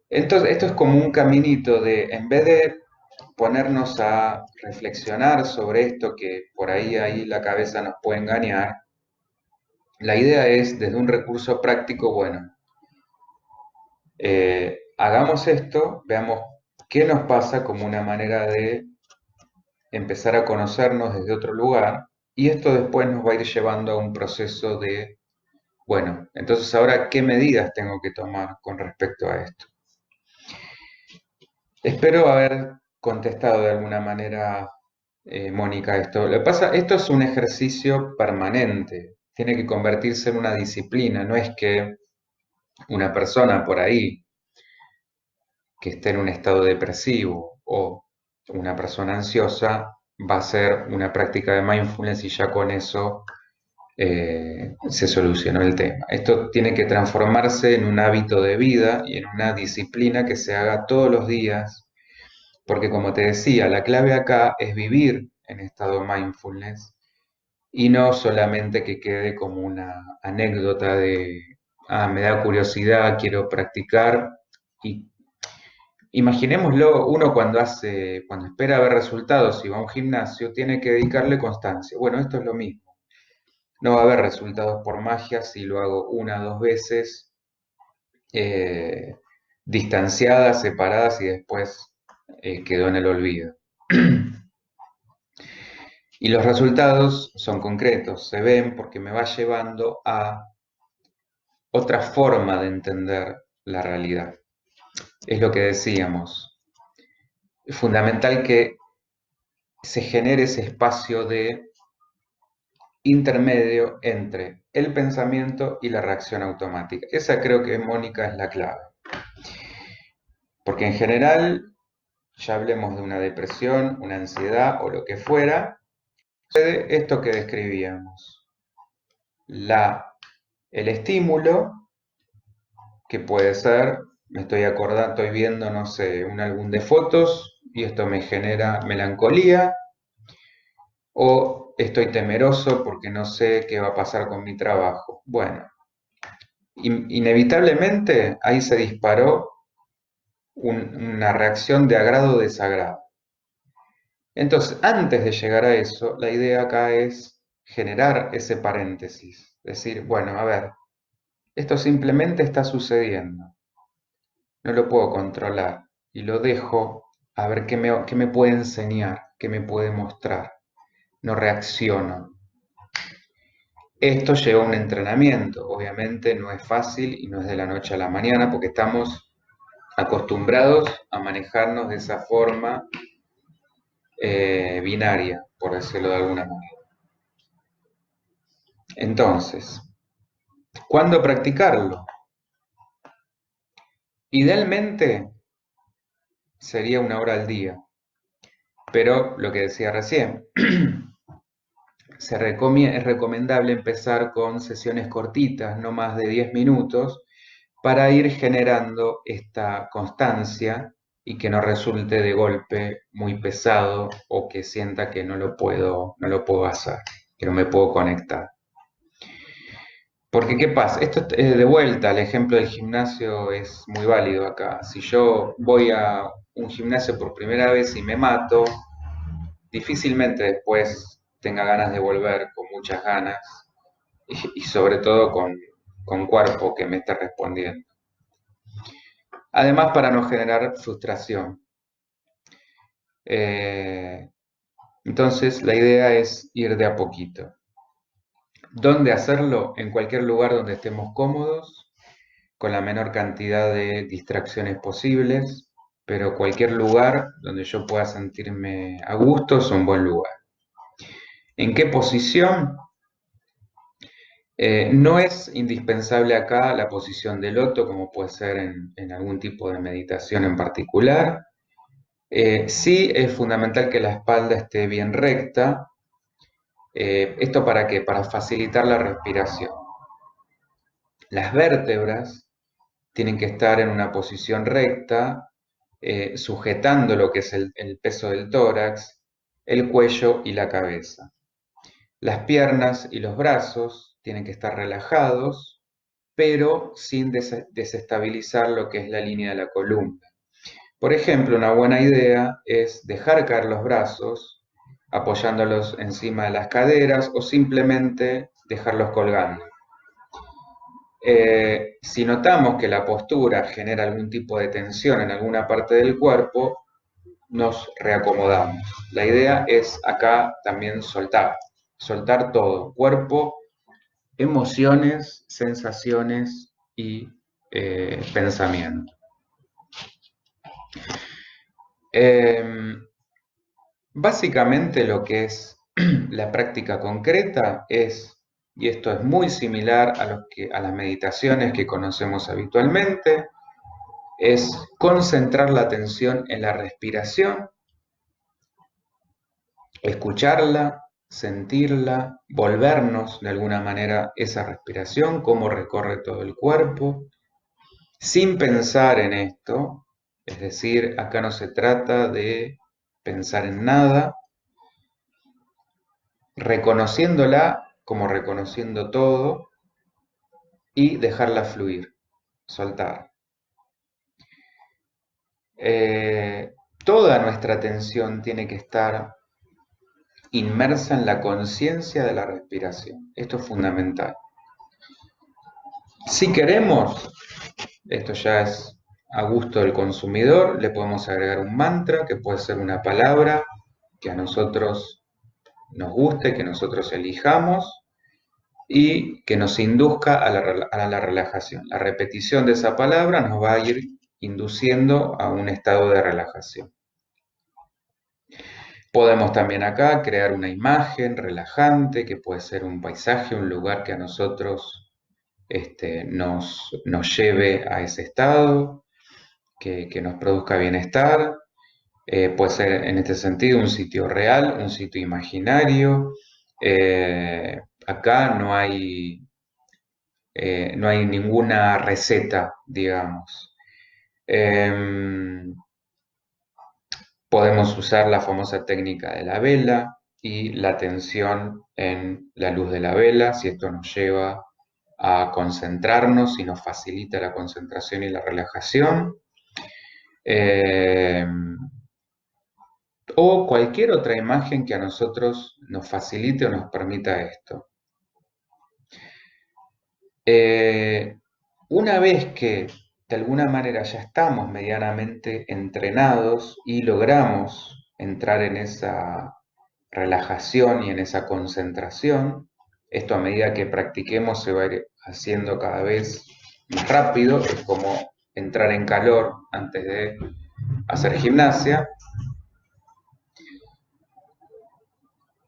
Entonces, esto es como un caminito de, en vez de ponernos a reflexionar sobre esto que por ahí la cabeza nos puede engañar, la idea es, desde un recurso práctico, bueno, hagamos esto, veamos qué nos pasa como una manera de empezar a conocernos desde otro lugar y esto después nos va a ir llevando a un proceso de, bueno, entonces ahora, ¿qué medidas tengo que tomar con respecto a esto? Espero haber contestado de alguna manera, Mónica, esto. Lo que pasa, esto es un ejercicio permanente, tiene que convertirse en una disciplina, no es que una persona por ahí que esté en un estado depresivo o una persona ansiosa va a hacer una práctica de mindfulness y ya con eso se solucionó el tema. Esto tiene que transformarse en un hábito de vida y en una disciplina que se haga todos los días, porque como te decía, la clave acá es vivir en estado mindfulness y no solamente que quede como una anécdota de, me da curiosidad, quiero practicar. Y imaginémoslo, uno cuando espera ver resultados y va a un gimnasio, tiene que dedicarle constancia. Bueno, esto es lo mismo. No va a haber resultados por magia si lo hago una o dos veces, eh, distanciadas, separadas y después quedó en el olvido. Y los resultados son concretos, se ven porque me va llevando a otra forma de entender la realidad. Es lo que decíamos. Es fundamental que se genere ese espacio de intermedio entre el pensamiento y la reacción automática. Esa creo que, Mónica, es la clave. Porque en general, ya hablemos de una depresión, una ansiedad o lo que fuera, sucede esto que describíamos. El estímulo, que puede ser, me estoy acordando, estoy viendo, no sé, un álbum de fotos y esto me genera melancolía, o estoy temeroso porque no sé qué va a pasar con mi trabajo. Bueno, inevitablemente ahí se disparó una reacción de agrado o desagrado. Entonces, antes de llegar a eso, la idea acá es generar ese paréntesis. Decir, bueno, a ver, esto simplemente está sucediendo. No lo puedo controlar. Y lo dejo a ver qué me puede enseñar, qué me puede mostrar. No reacciono. Esto lleva a un entrenamiento. Obviamente no es fácil y no es de la noche a la mañana porque estamos acostumbrados a manejarnos de esa forma binaria, por decirlo de alguna manera. Entonces, ¿cuándo practicarlo? Idealmente sería una hora al día, pero lo que decía recién, es recomendable empezar con sesiones cortitas, no más de 10 minutos, para ir generando esta constancia y que no resulte de golpe muy pesado o que sienta que no lo puedo hacer, que no me puedo conectar. Porque, ¿qué pasa? Esto de vuelta, el ejemplo del gimnasio es muy válido acá. Si yo voy a un gimnasio por primera vez y me mato, difícilmente después tenga ganas de volver con muchas ganas y sobre todo con cuerpo que me esté respondiendo. Además, para no generar frustración. Eh, entonces, la idea es ir de a poquito. ¿Dónde hacerlo? En cualquier lugar donde estemos cómodos, con la menor cantidad de distracciones posibles, pero cualquier lugar donde yo pueda sentirme a gusto es un buen lugar. ¿En qué posición? No es indispensable acá la posición del loto, como puede ser en algún tipo de meditación en particular. Sí es fundamental que la espalda esté bien recta. ¿Esto para qué? Para facilitar la respiración. Las vértebras tienen que estar en una posición recta, sujetando lo que es el peso del tórax, el cuello y la cabeza. Las piernas y los brazos tienen que estar relajados, pero sin desestabilizar lo que es la línea de la columna. Por ejemplo, una buena idea es dejar caer los brazos, apoyándolos encima de las caderas o simplemente dejarlos colgando. Si notamos que la postura genera algún tipo de tensión en alguna parte del cuerpo, nos reacomodamos. La idea es acá también soltar todo, cuerpo, emociones, sensaciones y pensamiento. Básicamente lo que es la práctica concreta es, y esto es muy similar a las meditaciones que conocemos habitualmente, es concentrar la atención en la respiración, escucharla, sentirla, volvernos de alguna manera esa respiración, cómo recorre todo el cuerpo, sin pensar en esto, es decir, acá no se trata de pensar en nada, reconociéndola como reconociendo todo y dejarla fluir, soltar. Toda nuestra atención tiene que estar inmersa en la conciencia de la respiración. Esto es fundamental. Si queremos, esto ya es a gusto del consumidor, le podemos agregar un mantra, que puede ser una palabra que a nosotros nos guste, que nosotros elijamos y que nos induzca a la relajación. La repetición de esa palabra nos va a ir induciendo a un estado de relajación. Podemos también acá crear una imagen relajante, que puede ser un paisaje, un lugar que a nosotros nos lleve a ese estado, que nos produzca bienestar. Puede ser en este sentido un sitio real, un sitio imaginario. Acá no hay ninguna receta, digamos. Podemos usar la famosa técnica de la vela y la atención en la luz de la vela, si esto nos lleva a concentrarnos y nos facilita la concentración y la relajación. O cualquier otra imagen que a nosotros nos facilite o nos permita esto. Una vez que de alguna manera ya estamos medianamente entrenados y logramos entrar en esa relajación y en esa concentración, esto a medida que practiquemos se va a ir haciendo cada vez más rápido, es como entrar en calor antes de hacer gimnasia.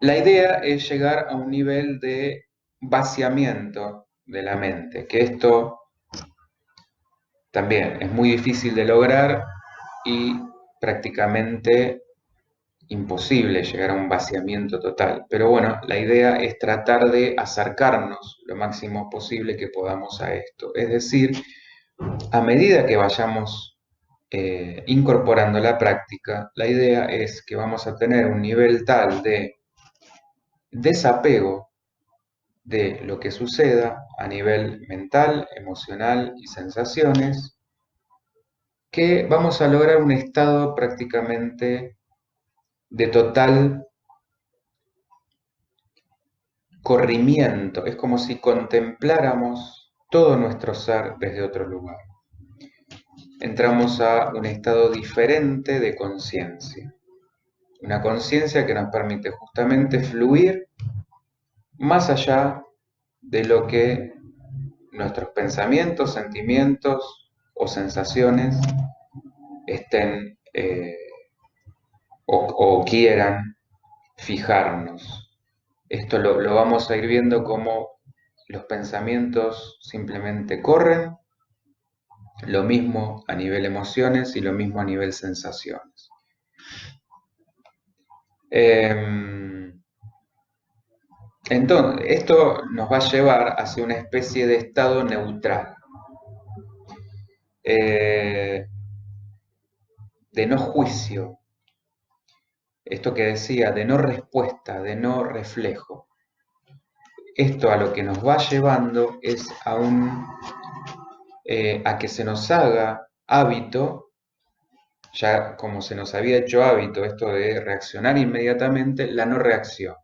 La idea es llegar a un nivel de vaciamiento de la mente, que esto también es muy difícil de lograr y prácticamente imposible llegar a un vaciamiento total. Pero bueno, la idea es tratar de acercarnos lo máximo posible que podamos a esto. Es decir, a medida que vayamos incorporando la práctica, la idea es que vamos a tener un nivel tal de desapego de lo que suceda a nivel mental, emocional y sensaciones, que vamos a lograr un estado prácticamente de total corrimiento. Es como si contempláramos todo nuestro ser desde otro lugar. Entramos a un estado diferente de conciencia. Una conciencia que nos permite justamente fluir más allá de lo que nuestros pensamientos, sentimientos o sensaciones estén o quieran fijarnos. Esto lo vamos a ir viendo como los pensamientos simplemente corren, lo mismo a nivel emociones y lo mismo a nivel sensaciones. Entonces, esto nos va a llevar hacia una especie de estado neutral, eh, de no juicio, esto que decía, de no respuesta, de no reflejo. Esto a lo que nos va llevando es a que se nos haga hábito, ya como se nos había hecho hábito esto de reaccionar inmediatamente, la no reacción.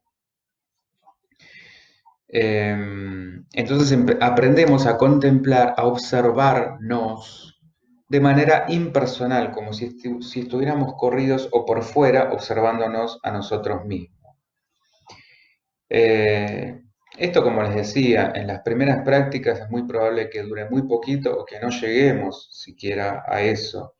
Entonces aprendemos a contemplar, a observarnos de manera impersonal, como si estuviéramos corridos o por fuera observándonos a nosotros mismos. Esto, como les decía, en las primeras prácticas es muy probable que dure muy poquito o que no lleguemos siquiera a eso.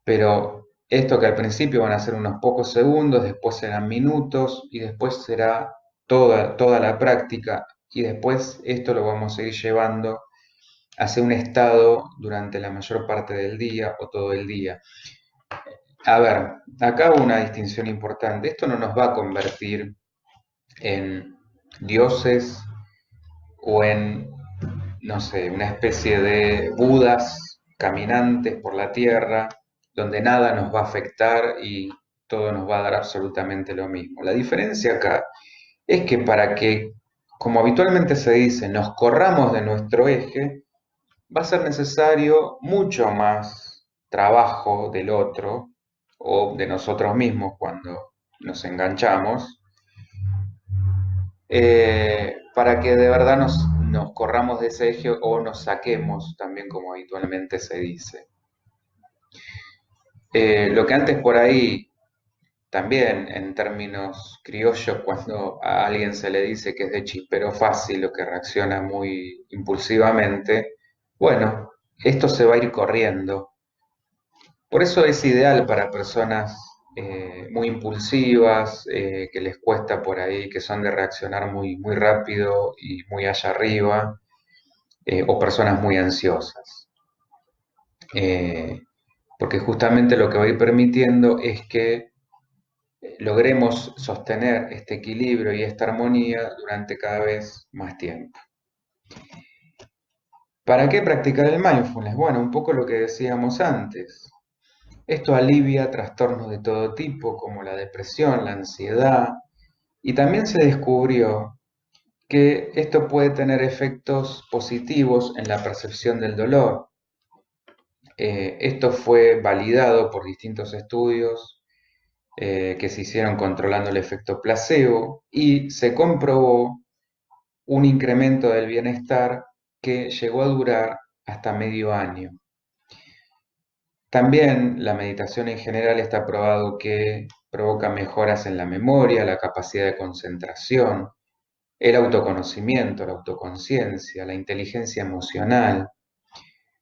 Pero esto que al principio van a ser unos pocos segundos, después serán minutos y después será toda la práctica y después esto lo vamos a ir llevando hacia un estado durante la mayor parte del día o todo el día. A ver, acá una distinción importante. Esto no nos va a convertir en dioses o en, no sé, una especie de budas caminantes por la tierra, donde nada nos va a afectar y todo nos va a dar absolutamente lo mismo. La diferencia acá es que para que, como habitualmente se dice, nos corramos de nuestro eje, va a ser necesario mucho más trabajo del otro o de nosotros mismos cuando nos enganchamos, para que de verdad nos corramos de ese eje o nos saquemos, también como habitualmente se dice. Lo que antes por ahí, también en términos criollos, cuando a alguien se le dice que es de chispero fácil o que reacciona muy impulsivamente, bueno, esto se va a ir corriendo. Por eso es ideal para personas muy impulsivas, que les cuesta por ahí, que son de reaccionar muy rápido y muy allá arriba, o personas muy ansiosas. Eh, Porque justamente lo que va a ir permitiendo es que logremos sostener este equilibrio y esta armonía durante cada vez más tiempo. ¿Para qué practicar el mindfulness? Bueno, un poco lo que decíamos antes. Esto alivia trastornos de todo tipo, como la depresión, la ansiedad, y también se descubrió que esto puede tener efectos positivos en la percepción del dolor. Esto fue validado por distintos estudios que se hicieron controlando el efecto placebo y se comprobó un incremento del bienestar que llegó a durar hasta medio año. También la meditación en general está probado que provoca mejoras en la memoria, la capacidad de concentración, el autoconocimiento, la autoconciencia, la inteligencia emocional,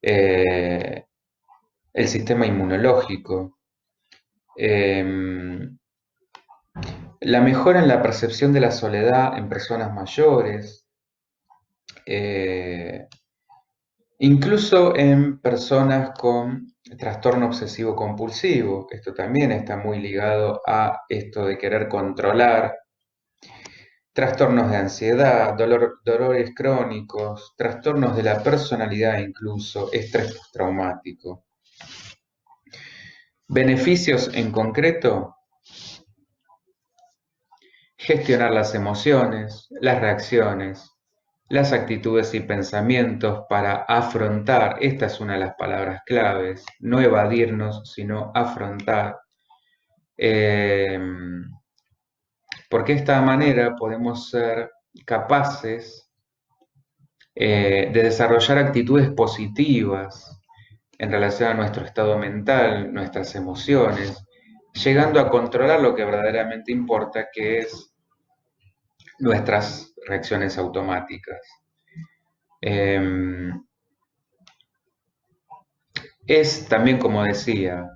eh, el sistema inmunológico, eh, la mejora en la percepción de la soledad en personas mayores, eh, incluso en personas con trastorno obsesivo compulsivo. Esto también está muy ligado a esto de querer controlar. Trastornos de ansiedad, dolores crónicos, trastornos de la personalidad incluso, estrés postraumático. Beneficios en concreto: gestionar las emociones, las reacciones, las actitudes y pensamientos para afrontar, esta es una de las palabras claves, no evadirnos, sino afrontar, porque de esta manera podemos ser capaces de desarrollar actitudes positivas en relación a nuestro estado mental, nuestras emociones, llegando a controlar lo que verdaderamente importa, que es nuestras reacciones automáticas. es también, como decía,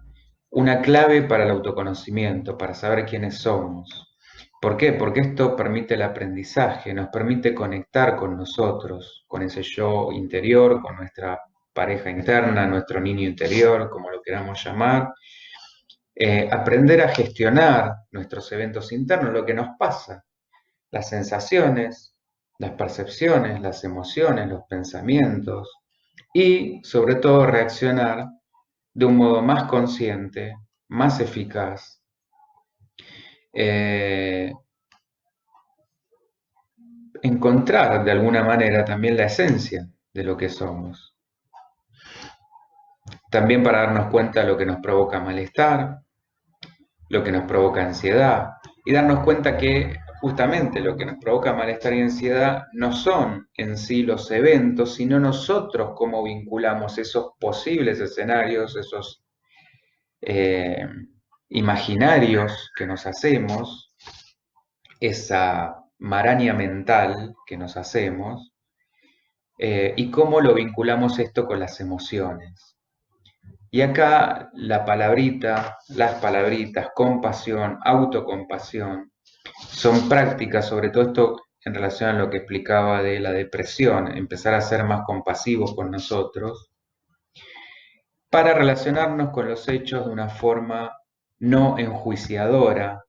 una clave para el autoconocimiento, para saber quiénes somos. ¿Por qué? Porque esto permite el aprendizaje, nos permite conectar con nosotros, con ese yo interior, con nuestra pareja interna, nuestro niño interior, como lo queramos llamar. Aprender a gestionar nuestros eventos internos, lo que nos pasa, las sensaciones, las percepciones, las emociones, los pensamientos y sobre todo reaccionar de un modo más consciente, más eficaz, eh, encontrar de alguna manera también la esencia de lo que somos. También para darnos cuenta de lo que nos provoca malestar, lo que nos provoca ansiedad y darnos cuenta que justamente lo que nos provoca malestar y ansiedad no son en sí los eventos, sino nosotros cómo vinculamos esos posibles escenarios, esos eh, imaginarios que nos hacemos, esa maraña mental que nos hacemos, y cómo lo vinculamos esto con las emociones. Y acá la palabrita, las palabritas, compasión, autocompasión, son prácticas, sobre todo esto en relación a lo que explicaba de la depresión, empezar a ser más compasivos con nosotros, para relacionarnos con los hechos de una forma no enjuiciadora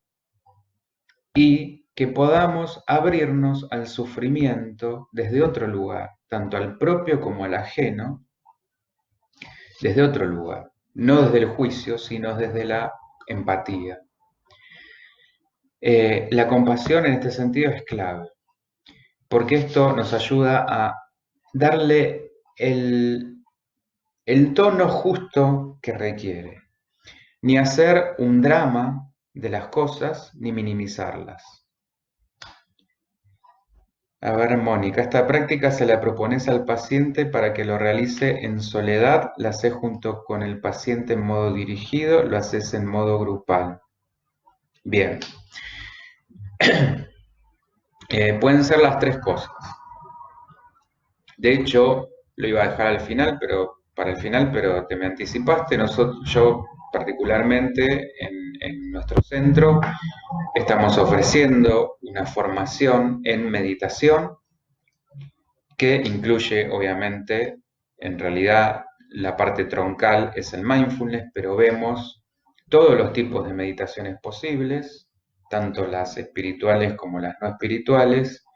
y que podamos abrirnos al sufrimiento desde otro lugar, tanto al propio como al ajeno, desde otro lugar, no desde el juicio, sino desde la empatía. La compasión en este sentido es clave, porque esto nos ayuda a darle el tono justo que requiere, ni hacer un drama de las cosas, ni minimizarlas. A ver, Mónica, esta práctica se la propones al paciente para que lo realice en soledad, la haces junto con el paciente en modo dirigido, lo haces en modo grupal. Bien, pueden ser las tres cosas. De hecho, lo iba a dejar al final, para el final, pero te me anticipaste. Yo particularmente en nuestro centro estamos ofreciendo una formación en meditación que incluye, obviamente, en realidad la parte troncal es el mindfulness, pero vemos todos los tipos de meditaciones posibles, tanto las espirituales como las no espirituales.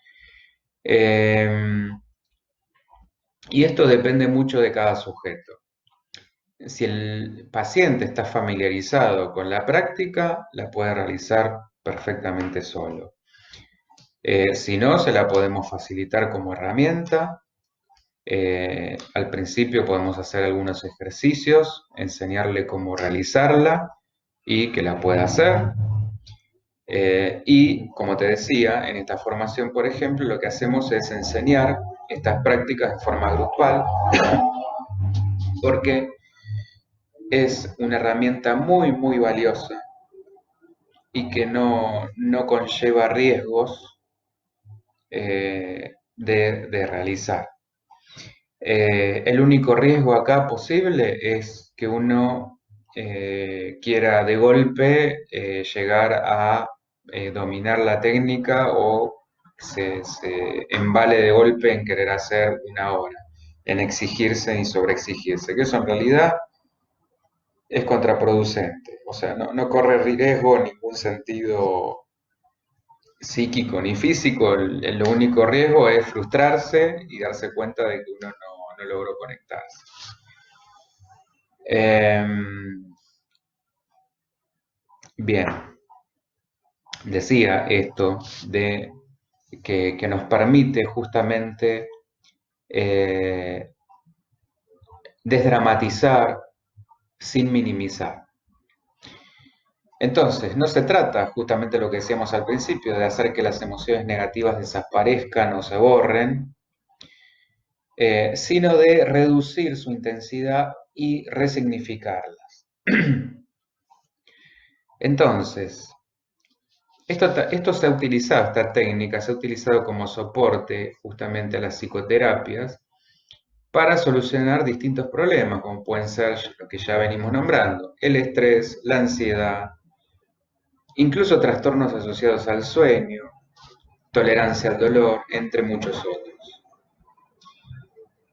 Y esto depende mucho de cada sujeto. Si el paciente está familiarizado con la práctica, la puede realizar perfectamente solo. Si no, se la podemos facilitar como herramienta. Al principio podemos hacer algunos ejercicios, enseñarle cómo realizarla y que la pueda hacer. Y como te decía, en esta formación, por ejemplo, lo que hacemos es enseñar estas prácticas de forma grupal, porque es una herramienta muy, muy valiosa y que no conlleva riesgos de realizar. El único riesgo acá posible es que uno quiera de golpe llegar a dominar la técnica o se embale de golpe en querer hacer una hora, en exigirse y sobreexigirse, que eso en realidad es contraproducente, o sea, no corre riesgo en ningún sentido psíquico ni físico, el único riesgo es frustrarse y darse cuenta de que uno no logró conectarse. Bien, decía esto de que nos permite justamente eh, desdramatizar sin minimizar. Entonces, no se trata justamente lo que decíamos al principio, de hacer que las emociones negativas desaparezcan o se borren, sino de reducir su intensidad y resignificarlas. Entonces, esto se ha utilizado, esta técnica se ha utilizado como soporte justamente a las psicoterapias, para solucionar distintos problemas, como pueden ser lo que ya venimos nombrando, el estrés, la ansiedad, incluso trastornos asociados al sueño, tolerancia al dolor, entre muchos otros.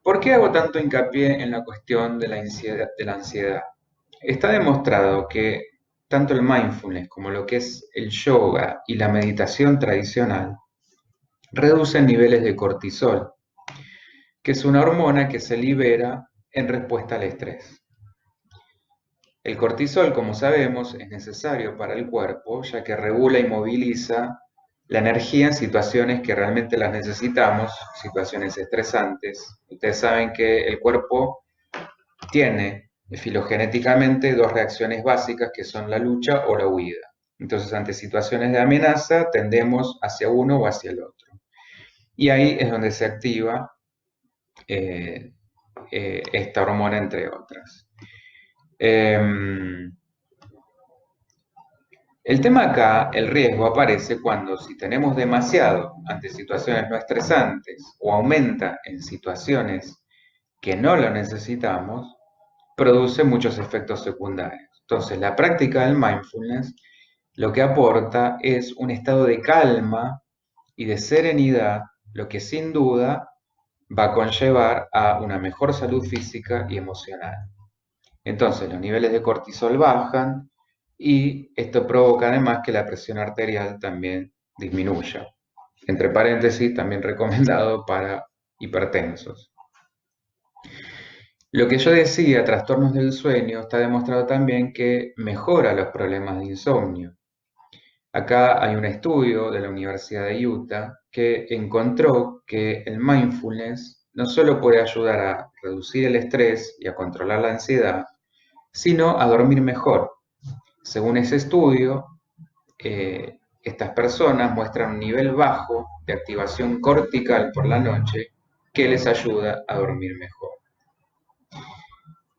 ¿Por qué hago tanto hincapié en la cuestión de la ansiedad? Está demostrado que tanto el mindfulness como lo que es el yoga y la meditación tradicional reducen niveles de cortisol, que es una hormona que se libera en respuesta al estrés. El cortisol, como sabemos, es necesario para el cuerpo, ya que regula y moviliza la energía en situaciones que realmente las necesitamos, situaciones estresantes. Ustedes saben que el cuerpo tiene filogenéticamente dos reacciones básicas que son la lucha o la huida. Entonces, ante situaciones de amenaza, tendemos hacia uno o hacia el otro. Y ahí es donde se activa eh, esta hormona, entre otras. El tema acá, el riesgo aparece cuando si tenemos demasiado ante situaciones no estresantes o aumenta en situaciones que no lo necesitamos, produce muchos efectos secundarios. Entonces, la práctica del mindfulness lo que aporta es un estado de calma y de serenidad, lo que sin duda va a conllevar a una mejor salud física y emocional. Entonces, los niveles de cortisol bajan y esto provoca además que la presión arterial también disminuya. Entre paréntesis, también recomendado para hipertensos. Lo que yo decía, trastornos del sueño, está demostrado también que mejora los problemas de insomnio. Acá hay un estudio de la Universidad de Utah que encontró que el mindfulness no solo puede ayudar a reducir el estrés y a controlar la ansiedad, sino a dormir mejor. Según ese estudio, estas personas muestran un nivel bajo de activación cortical por la noche que les ayuda a dormir mejor.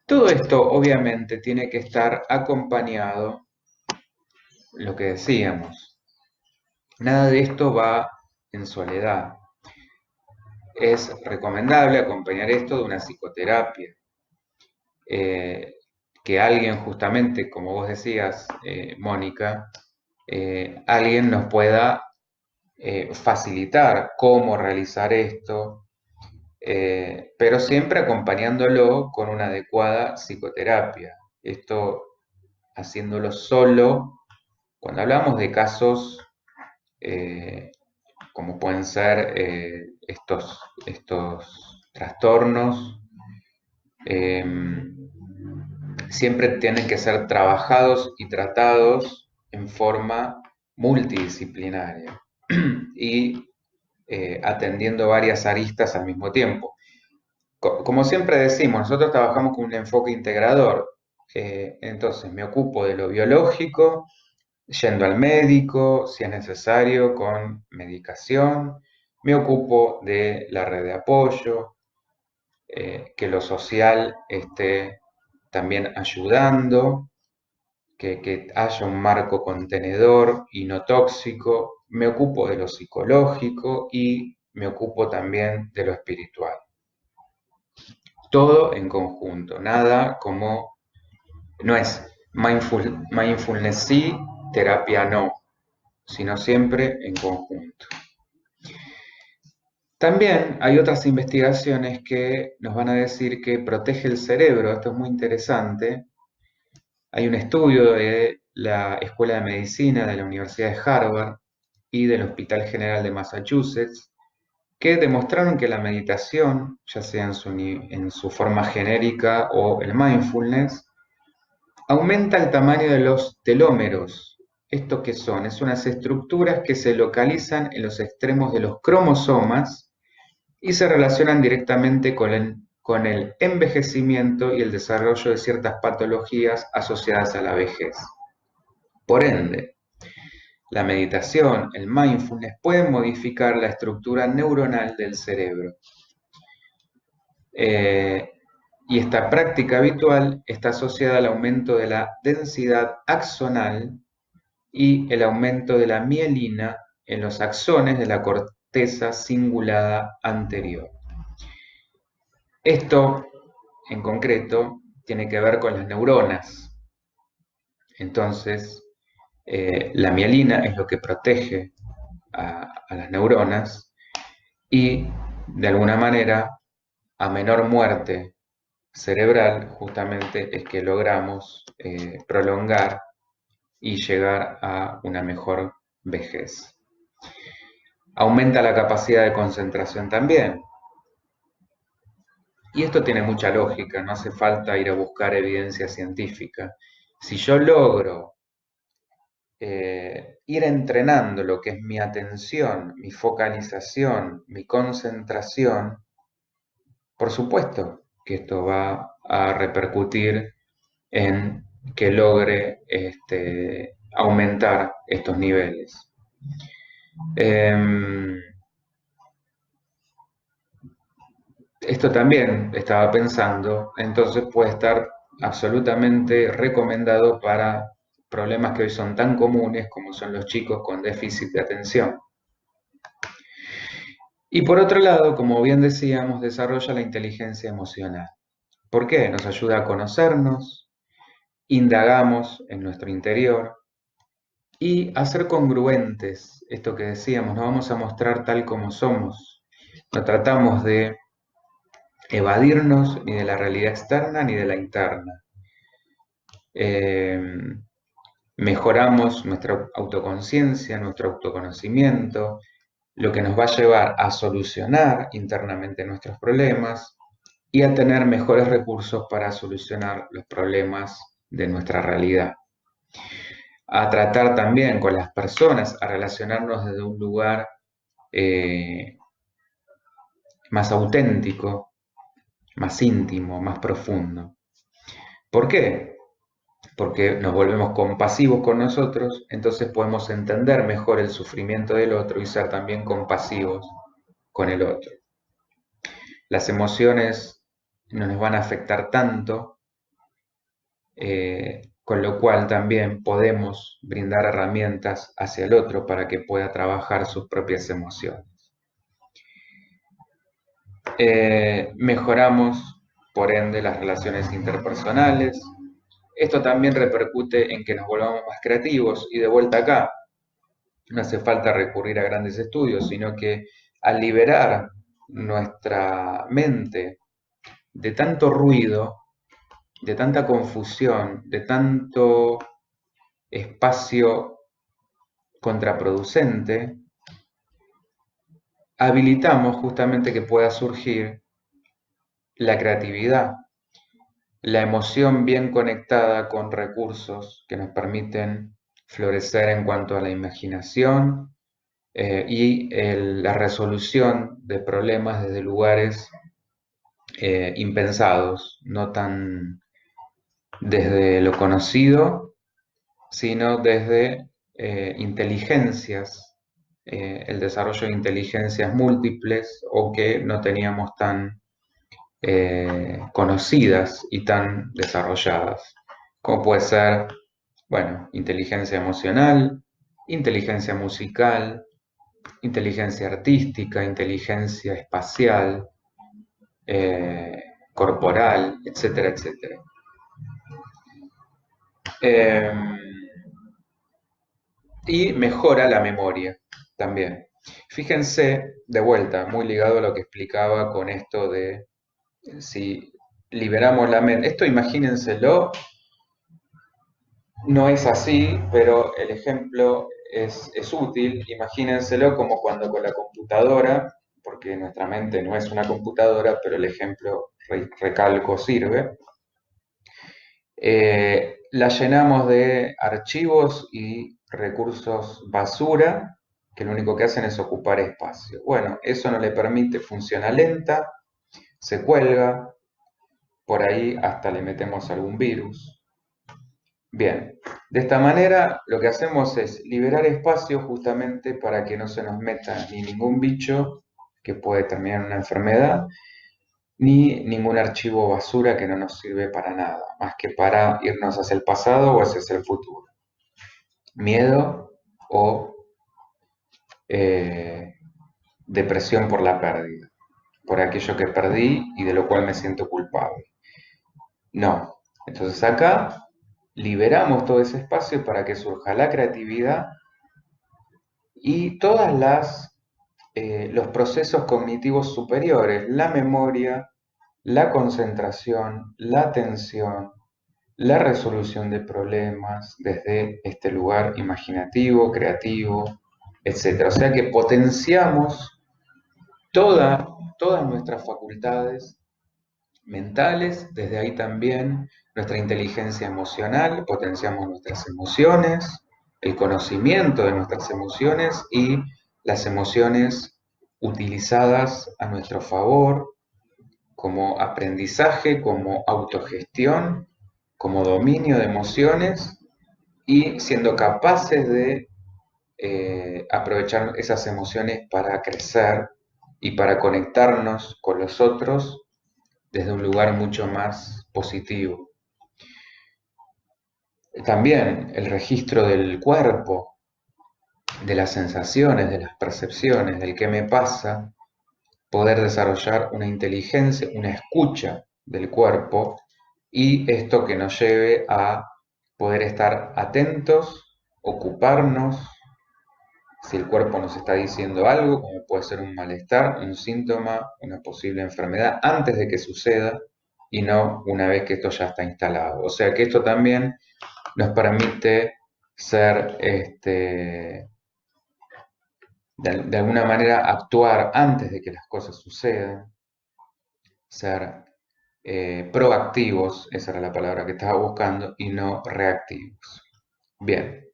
Todo esto obviamente tiene que estar acompañado, lo que decíamos, nada de esto va en soledad. Es recomendable acompañar esto de una psicoterapia. Que alguien justamente, como vos decías, Mónica, alguien nos pueda facilitar cómo realizar esto, pero siempre acompañándolo con una adecuada psicoterapia. Esto haciéndolo solo, cuando hablamos de casos como pueden ser estos trastornos, siempre tienen que ser trabajados y tratados en forma multidisciplinaria y atendiendo varias aristas al mismo tiempo. Como siempre decimos, nosotros trabajamos con un enfoque integrador. Entonces me ocupo de lo biológico, yendo al médico, si es necesario, con medicación. Me ocupo de la red de apoyo, que lo social esté también ayudando, que haya un marco contenedor y no tóxico. Me ocupo de lo psicológico y me ocupo también de lo espiritual. Todo en conjunto, nada como, no es mindfulness sí, terapia no, sino siempre en conjunto. También hay otras investigaciones que nos van a decir que protege el cerebro, esto es muy interesante. Hay un estudio de la Escuela de Medicina de la Universidad de Harvard y del Hospital General de Massachusetts que demostraron que la meditación, ya sea en su forma genérica o el mindfulness, aumenta el tamaño de los telómeros. ¿Esto qué son? Es unas estructuras que se localizan en los extremos de los cromosomas y se relacionan directamente con el envejecimiento y el desarrollo de ciertas patologías asociadas a la vejez. Por ende, la meditación, el mindfulness, pueden modificar la estructura neuronal del cerebro. Y esta práctica habitual está asociada al aumento de la densidad axonal y el aumento de la mielina en los axones de la corteza cingulada anterior. Esto, en concreto, tiene que ver con las neuronas. Entonces, la mielina es lo que protege a las neuronas y, de alguna manera, a menor muerte cerebral, justamente es que logramos prolongar y llegar a una mejor vejez. Aumenta la capacidad de concentración también. Y esto tiene mucha lógica, no hace falta ir a buscar evidencia científica. Si yo logro ir entrenando lo que es mi atención, mi focalización, mi concentración, por supuesto que esto va a repercutir en que logre aumentar estos niveles. Esto también estaba pensando, entonces puede estar absolutamente recomendado para problemas que hoy son tan comunes como son los chicos con déficit de atención. Y por otro lado, como bien decíamos, desarrolla la inteligencia emocional. ¿Por qué? Nos ayuda a conocernos, indagamos en nuestro interior y a ser congruentes, esto que decíamos, nos vamos a mostrar tal como somos. No tratamos de evadirnos ni de la realidad externa ni de la interna. Mejoramos nuestra autoconciencia, nuestro autoconocimiento, lo que nos va a llevar a solucionar internamente nuestros problemas y a tener mejores recursos para solucionar los problemas de nuestra realidad. A tratar también con las personas, a relacionarnos desde un lugar más auténtico, más íntimo, más profundo. ¿Por qué? Porque nos volvemos compasivos con nosotros, entonces podemos entender mejor el sufrimiento del otro y ser también compasivos con el otro. Las emociones no nos van a afectar tanto, con lo cual también podemos brindar herramientas hacia el otro para que pueda trabajar sus propias emociones. Mejoramos, por ende, las relaciones interpersonales. Esto también repercute en que nos volvamos más creativos y de vuelta acá. No hace falta recurrir a grandes estudios, sino que al liberar nuestra mente de tanto ruido, de tanta confusión, de tanto espacio contraproducente, habilitamos justamente que pueda surgir la creatividad, la emoción bien conectada con recursos que nos permiten florecer en cuanto a la imaginación y la resolución de problemas desde lugares impensados, no tan desde lo conocido, sino desde inteligencias, el desarrollo de inteligencias múltiples o que no teníamos tan conocidas y tan desarrolladas, como puede ser, bueno, inteligencia emocional, inteligencia musical, inteligencia artística, inteligencia espacial, corporal, etcétera, etcétera. Y mejora la memoria también. Fíjense, de vuelta, muy ligado a lo que explicaba con esto de si liberamos la mente. Esto imagínenselo, no es así, pero el ejemplo es útil. Imagínenselo como cuando con la computadora, porque nuestra mente no es una computadora, pero el ejemplo recalco sirve. La llenamos de archivos y recursos basura que lo único que hacen es ocupar espacio. Bueno, eso no le permite, funciona lenta, se cuelga, por ahí hasta le metemos algún virus. Bien, de esta manera lo que hacemos es liberar espacio justamente para que no se nos meta ni ningún bicho que puede terminar en una enfermedad, ni ningún archivo basura que no nos sirve para nada, más que para irnos hacia el pasado o hacia el futuro. Miedo o depresión por la pérdida. por aquello que perdí y de lo cual me siento culpable. No. Entonces acá liberamos todo ese espacio para que surja la creatividad y los procesos cognitivos superiores, la memoria, la concentración, la atención, la resolución de problemas desde este lugar imaginativo, creativo, etc. O sea que potenciamos todas nuestras facultades mentales, desde ahí también nuestra inteligencia emocional, potenciamos nuestras emociones, el conocimiento de nuestras emociones y las emociones utilizadas a nuestro favor como aprendizaje, como autogestión, como dominio de emociones y siendo capaces de aprovechar esas emociones para crecer y para conectarnos con los otros desde un lugar mucho más positivo. También el registro del cuerpo, de las sensaciones, de las percepciones, del qué me pasa, poder desarrollar una inteligencia, una escucha del cuerpo y esto que nos lleve a poder estar atentos, ocuparnos, si el cuerpo nos está diciendo algo, como puede ser un malestar, un síntoma, una posible enfermedad, antes de que suceda y no una vez que esto ya está instalado. O sea que esto también nos permite ser, de alguna manera, actuar antes de que las cosas sucedan, ser proactivos, esa era la palabra que estaba buscando, y no reactivos. Bien.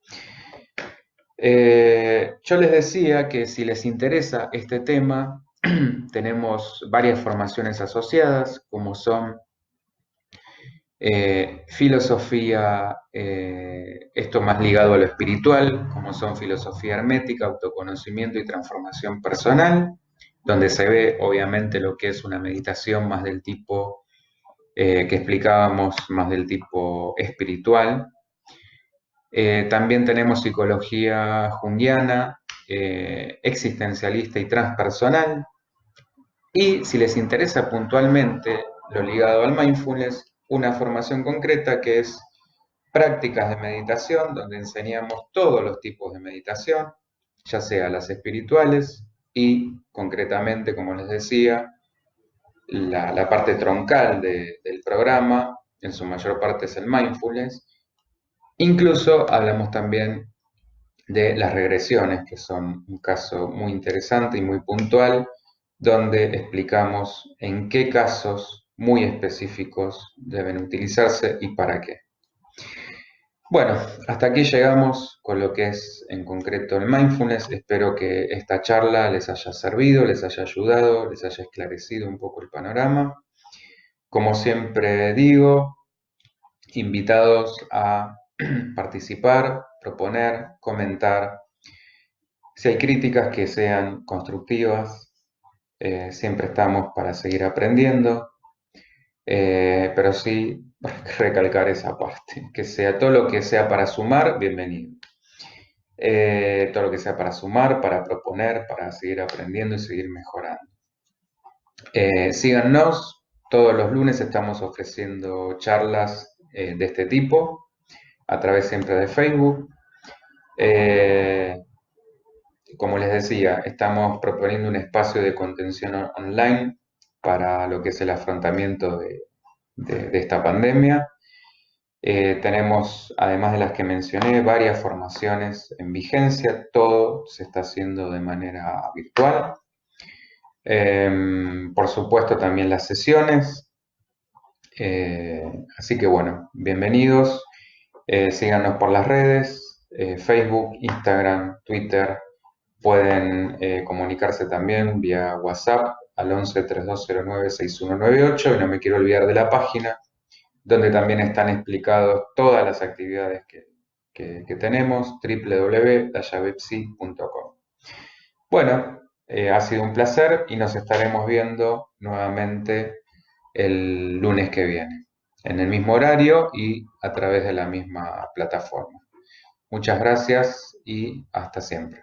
Yo les decía que si les interesa este tema, tenemos varias formaciones asociadas, como son filosofía, esto más ligado a lo espiritual, como son filosofía hermética, autoconocimiento y transformación personal, donde se ve obviamente lo que es una meditación más del tipo que explicábamos, más del tipo espiritual. También tenemos psicología junguiana, existencialista y transpersonal. Y si les interesa puntualmente lo ligado al mindfulness, una formación concreta que es prácticas de meditación, donde enseñamos todos los tipos de meditación, ya sea las espirituales y concretamente, como les decía, la parte troncal del programa, en su mayor parte es el mindfulness. Incluso hablamos también de las regresiones, que son un caso muy interesante y muy puntual, donde explicamos en qué casos muy específicos deben utilizarse y para qué. Bueno, hasta aquí llegamos con lo que es en concreto el mindfulness. Espero que esta charla les haya servido, les haya ayudado, les haya esclarecido un poco el panorama. Como siempre digo, invitados a participar, proponer, comentar. Si hay críticas que sean constructivas, siempre estamos para seguir aprendiendo, pero sí recalcar esa parte, que sea todo lo que sea para sumar, bienvenido. Todo lo que sea para sumar, para proponer, para seguir aprendiendo y seguir mejorando. Síganos, todos los lunes estamos ofreciendo charlas de este tipo, a través siempre de Facebook. Como les decía, estamos proponiendo un espacio de contención online para lo que es el afrontamiento de esta pandemia. Tenemos, además de las que mencioné, varias formaciones en vigencia, todo se está haciendo de manera virtual. Por supuesto, también las sesiones. Así que bueno, bienvenidos. Síganos por las redes, Facebook, Instagram, Twitter. Pueden comunicarse también vía WhatsApp al 11 3209 6198 y no me quiero olvidar de la página donde también están explicadas todas las actividades que tenemos, www.dayabepsi.com. Bueno, ha sido un placer y nos estaremos viendo nuevamente el lunes que viene, en el mismo horario y a través de la misma plataforma. Muchas gracias y hasta siempre.